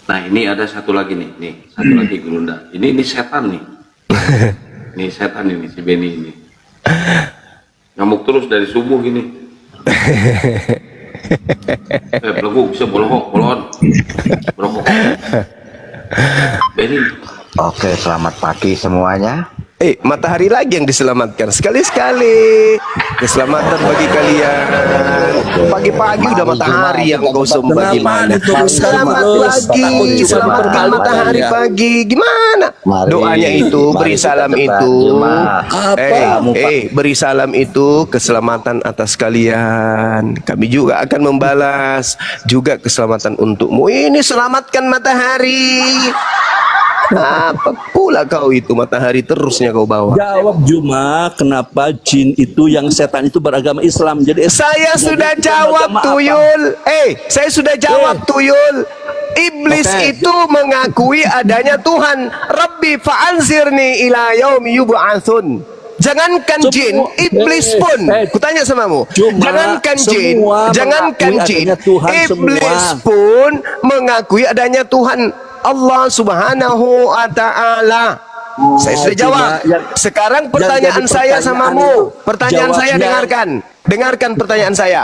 Speaker 1: Nah, ini ada satu lagi nih, satu lagi Gulunda. Ini setan nih. Ini setan ini, si Beni ini. Ngamuk terus dari subuh gini. Pelegu bisa bolong. Beni.
Speaker 16: Oke, selamat pagi semuanya.
Speaker 2: Matahari lagi yang diselamatkan. Sekali-sekali keselamatan bagi kalian. Pagi-pagi udah matahari yang kau sembah. Gimana? Selamat pagi, selamatkan matahari pagi. Gimana? Doanya itu, beri salam itu. Beri salam itu keselamatan atas kalian. Kami juga akan membalas juga keselamatan untukmu. Ini selamatkan matahari. Apa pula kau itu matahari terusnya kau bawa?
Speaker 14: Jawab Juma, kenapa jin itu yang setan itu beragama Islam? Jadi
Speaker 2: saya sudah jawab Tuyul. Saya sudah jawab Tuyul. Iblis itu mengakui adanya Tuhan. Rabbi fa'anzirni ila yaumi yub'atsun. Jangankan jin, iblis pun. Kutanya samamu. Jangankan jin, iblis pun mengakui adanya Tuhan. Allah Subhanahu wa Ta'ala. Saya sudah jawab. Sekarang pertanyaan saya samamu. Pertanyaan saya, dengarkan pertanyaan saya.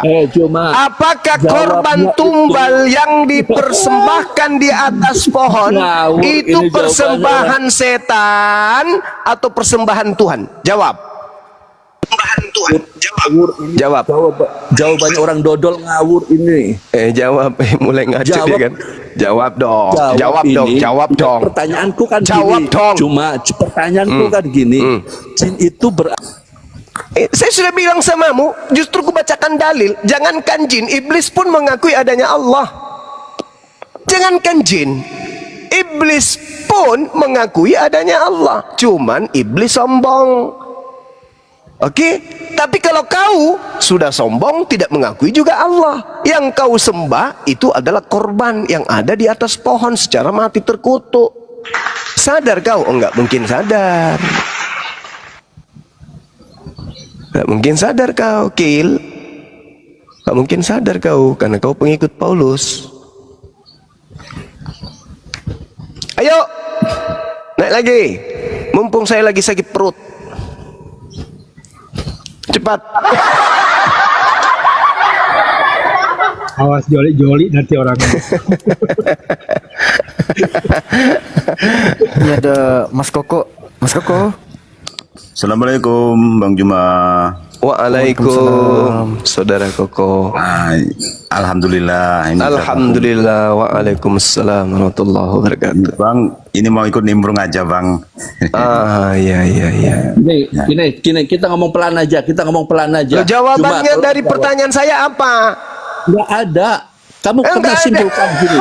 Speaker 2: Apakah korban tumbal yang dipersembahkan di atas pohon itu persembahan setan atau persembahan Tuhan? Jawab. Jawab.
Speaker 14: Jawabannya orang dodol ngawur ini.
Speaker 2: Jawab, mulai ngaco dia kan. Jawab dong. Jawab dong.
Speaker 14: Pertanyaanku kan
Speaker 2: jawab
Speaker 14: gini.
Speaker 2: Dong.
Speaker 14: Pertanyaanku kan gini. Jin itu
Speaker 2: saya sudah bilang samamu, justru ku bacakan dalil. Jangankan jin, iblis pun mengakui adanya Allah. Jangankan jin, iblis pun mengakui adanya Allah. Cuman iblis sombong. Tapi kalau kau sudah sombong, tidak mengakui juga Allah. Yang kau sembah itu adalah korban yang ada di atas pohon secara mati terkutuk. Sadar kau? Enggak mungkin sadar. Tak mungkin sadar kau, Kil. Tak mungkin sadar kau, karena kau pengikut Paulus. Ayo, naik lagi. Mumpung saya lagi sakit perut. Cepat.
Speaker 15: Awas joli-joli nanti orangnya.
Speaker 9: Ini ada Mas Koko. Mas Koko.
Speaker 16: Assalamualaikum Bang Juma.
Speaker 2: Waalaikumsalam, saudara Koko.
Speaker 16: Alhamdulillah.
Speaker 2: Alhamdulillah. Waalaikumsalam warahmatullahi wabarakatuh.
Speaker 16: Bang, ini mau ikut nimbrung aja Bang.
Speaker 2: Iya.
Speaker 14: Gini, kita ngomong pelan aja,
Speaker 2: Loh, jawabannya dari pertanyaan saya apa?
Speaker 14: Nggak ada. Kamu pernah simpulkan gini.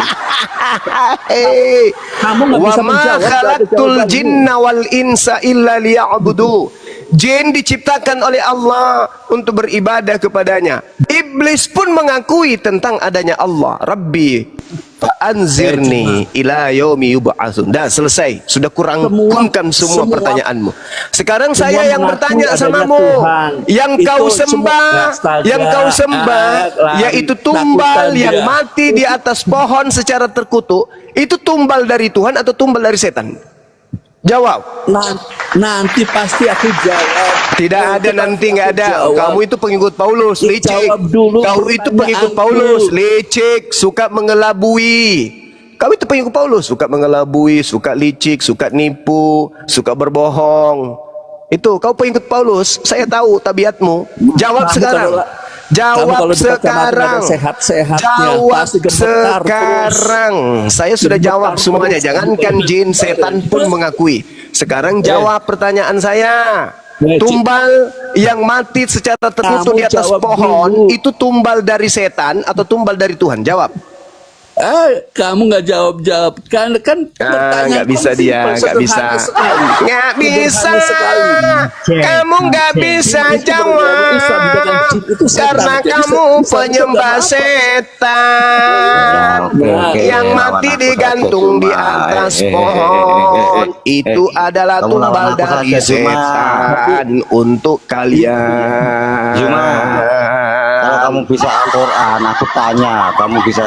Speaker 14: Kamu nggak bisa menjawab.
Speaker 2: Wa ma khalaqtul jinna wal insa illa liya'budu. Jin diciptakan oleh Allah untuk beribadah kepadanya. Iblis pun mengakui tentang adanya Allah. Rabbi fa'anzirni ila yaumi yub'atsun. Dah selesai. Sudah kurangkan semua pertanyaanmu. Sekarang saya yang bertanya samamu. Yang kau sembah, yaitu tumbal yang mati di atas pohon secara terkutuk. Itu tumbal dari Tuhan atau tumbal dari setan? Jawab.
Speaker 14: Nanti pasti aku jawab.
Speaker 2: Tidak ada nanti, nggak ada. Kamu itu pengikut Paulus, licik. Kau itu pengikut Paulus, licik, suka mengelabui. Kau itu pengikut Paulus, suka mengelabui, suka licik, suka nipu, suka berbohong. Itu kau pengikut Paulus. Saya tahu tabiatmu. Jawab sekarang. Jawab sekarang. Jawab sekarang. Saya sudah jawab semuanya. Jangankan jin, setan pun mengakui. Sekarang jawab pertanyaan saya. Tumbal yang mati secara terkutuk di atas pohon itu tumbal dari setan atau tumbal dari Tuhan? Jawab.
Speaker 14: Kamu nggak jawab kan
Speaker 2: nggak bisa dia, nggak bisa, kamu nggak bisa jawab karena kamu penyembah setan yang mati digantung di atas pohon. Itu adalah tumbal dari setan untuk kalian.
Speaker 16: Kalau kamu bisa Al-Quran, aku tanya, kamu bisa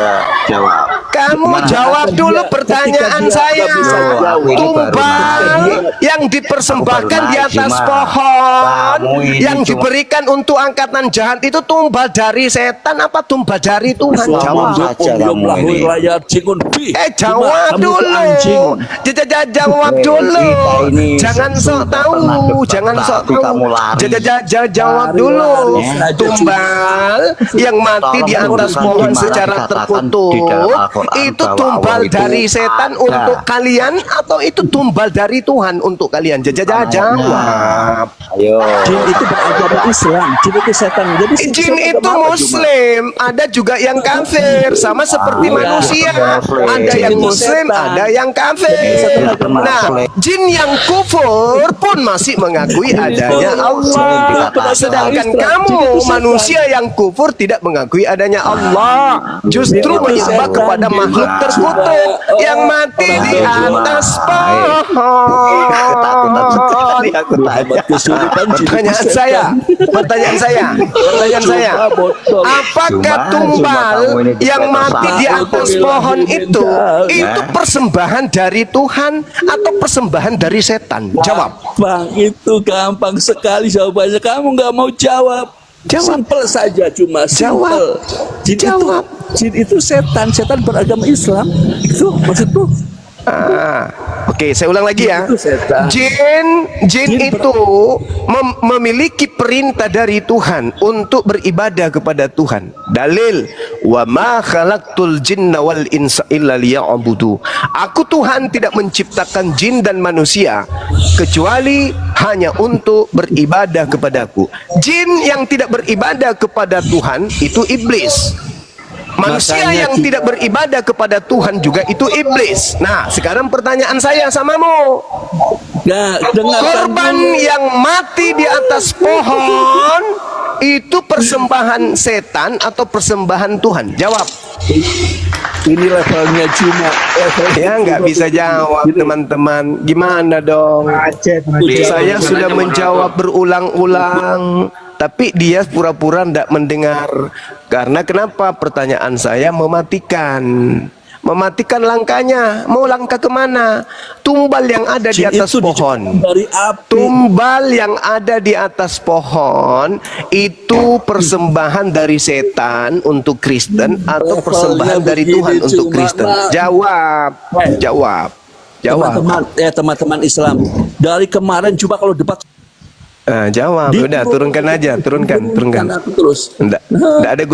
Speaker 16: jawab.
Speaker 2: Kamu jawab dulu pertanyaan saya. Tumbal yang dipersembahkan di atas pohon, yang diberikan untuk angkatan jahat itu tumbal dari setan apa tumbal dari Tuhan? Jawab saja kamu ini. Jawab dulu. Jawab dulu. Jangan sok tahu, jangan sok tahu. Jawab dulu. Tumbal yang mati di atas pohon secara terkutuk itu tumbal dari setan untuk kalian atau itu tumbal dari Tuhan untuk kalian? Jawab.
Speaker 16: Ayo.
Speaker 14: Jin itu beragama Islam, jin itu setan. Jadi
Speaker 2: jin itu Muslim, ada juga yang kafir, sama seperti manusia. Ada yang Muslim, ada yang kafir. Nah, jin yang kufur pun masih mengakui adanya Allah. Sedangkan kamu manusia yang kufur tidak mengakui adanya Allah, justru menyembah kepada makhluk terkutuk yang mati di atas pohon. Pertanyaan saya, apakah tumbal yang mati di atas pohon itu persembahan dari Tuhan atau persembahan dari setan? Jawab.
Speaker 14: Bang, itu gampang sekali jawabannya. Kamu nggak mau jawab. Simpel saja, cuma simpel. Jin itu setan beragama Islam. Itu maksudku.
Speaker 2: Oke, saya ulang lagi ya. Jin itu memiliki perintah dari Tuhan untuk beribadah kepada Tuhan. Dalil, wa ma khalaqtul jinna wal insa illa liya'budu. Aku Tuhan tidak menciptakan jin dan manusia kecuali hanya untuk beribadah kepadaku. Jin yang tidak beribadah kepada Tuhan itu iblis. Manusia yang tidak beribadah kepada Tuhan juga itu iblis. Nah, sekarang pertanyaan saya samamu. Korban yang mati di atas pohon itu persembahan setan atau persembahan Tuhan? Jawab.
Speaker 14: Ini levelnya cuma
Speaker 2: ya nggak bisa jawab teman-teman. Gimana dong? Saya sudah menjawab berulang-ulang. tapi dia pura-pura tidak mendengar. Karena kenapa? Pertanyaan saya mematikan. Mematikan langkahnya. Mau langkah kemana? Tumbal yang ada di atas pohon. Tumbal yang ada di atas pohon itu persembahan dari setan untuk Kristen atau persembahan dari Tuhan untuk Kristen? Jawab. Jawab. Jawab.
Speaker 14: Teman-teman Islam, dari kemarin coba kalau debat
Speaker 2: jawab, udah turunkan aja, turunkan. Enggak ada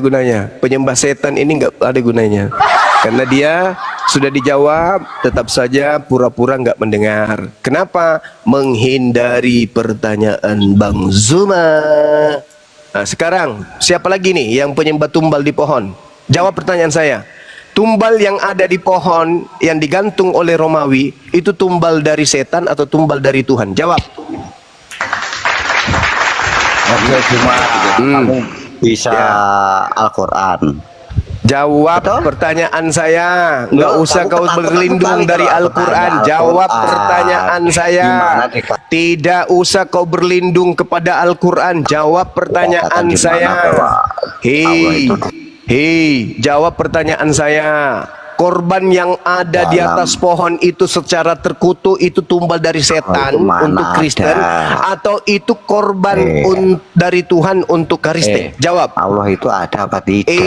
Speaker 2: gunanya, Penyembah setan ini enggak ada gunanya. Karena dia sudah dijawab, tetap saja pura-pura enggak mendengar. Kenapa? Menghindari pertanyaan Bang Zuma. Nah, sekarang siapa lagi nih yang penyembah tumbal di pohon? Jawab pertanyaan saya. Tumbal yang ada di pohon yang digantung oleh Romawi itu tumbal dari setan atau tumbal dari Tuhan? Jawab.
Speaker 16: Oke, cuma kamu bisa Al-Quran.
Speaker 2: Jawab pertanyaan saya. Nggak usah kau berlindung dari Al-Quran. Jawab pertanyaan saya. Tidak usah kau berlindung kepada Al-Quran. Jawab pertanyaan saya. Hei, jawab pertanyaan saya. Korban yang ada di atas pohon itu secara terkutuk itu tumbal dari setan untuk Kristen atau itu korban dari Tuhan untuk Kristen? Jawab.
Speaker 16: Allah itu ada apa tidak?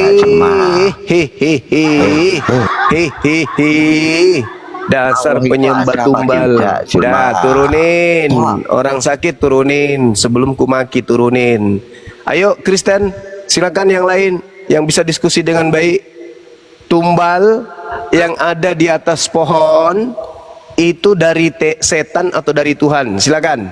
Speaker 2: Dasar penyembah tumbal. Dah, turunin. Orang sakit turunin. Sebelum kumaki turunin. Ayo Kristen, silakan yang lain yang bisa diskusi dengan baik. Tumbal yang ada di atas pohon itu dari setan atau dari Tuhan? Silakan.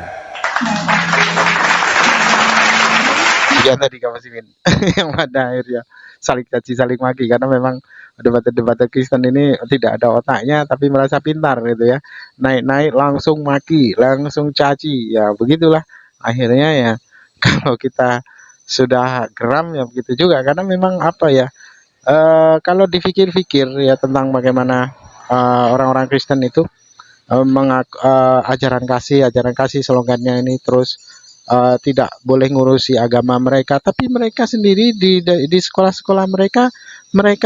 Speaker 5: Ya tadi kamu Simin yang pada akhirnya saling caci saling maki, karena memang debat-debat Kristen ini tidak ada otaknya tapi merasa pintar gitu ya, naik-naik langsung maki, langsung caci, ya begitulah akhirnya ya. Kalau kita sudah geram ya begitu juga, karena memang apa ya, kalau dipikir-pikir ya tentang bagaimana orang-orang Kristen itu ajaran kasih slogannya ini terus tidak boleh ngurusi agama mereka, tapi mereka sendiri di sekolah-sekolah mereka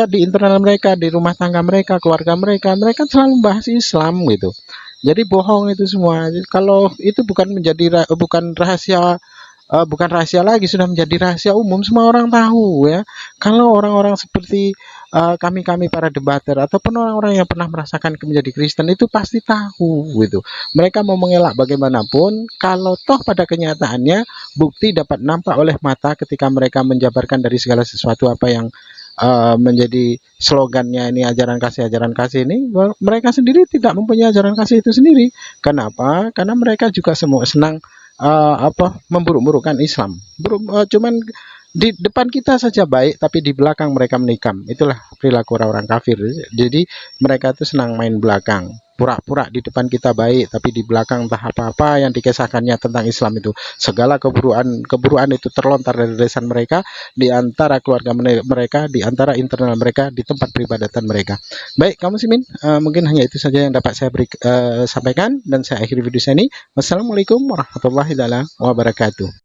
Speaker 5: di internal mereka, di rumah tangga mereka, keluarga mereka selalu bahas Islam gitu. Jadi bohong itu semua. Kalau itu bukan rahasia lagi, sudah menjadi rahasia umum, semua orang tahu ya. Kalau orang-orang seperti kami para debater ataupun orang-orang yang pernah merasakan menjadi Kristen itu pasti tahu gitu. Mereka mau mengelak bagaimanapun, kalau toh pada kenyataannya bukti dapat nampak oleh mata ketika mereka menjabarkan dari segala sesuatu apa yang menjadi slogannya ini ajaran kasih ini, mereka sendiri tidak mempunyai ajaran kasih itu sendiri. Kenapa? Karena mereka juga semua senang memburuk-burukkan Islam. Cuman di depan kita saja baik, tapi di belakang mereka menikam. Itulah perilaku orang-orang kafir. Jadi mereka itu senang main belakang, pura-pura di depan kita baik, tapi di belakang entah apa-apa yang dikisahkannya tentang Islam itu. Segala keburukan itu terlontar dari lisan mereka, di antara keluarga mereka, di antara internal mereka, di tempat peribadatan mereka. Baik, kamu Simin, mungkin hanya itu saja yang dapat saya sampaikan, dan saya akhiri video ini. Wassalamualaikum warahmatullahi wabarakatuh.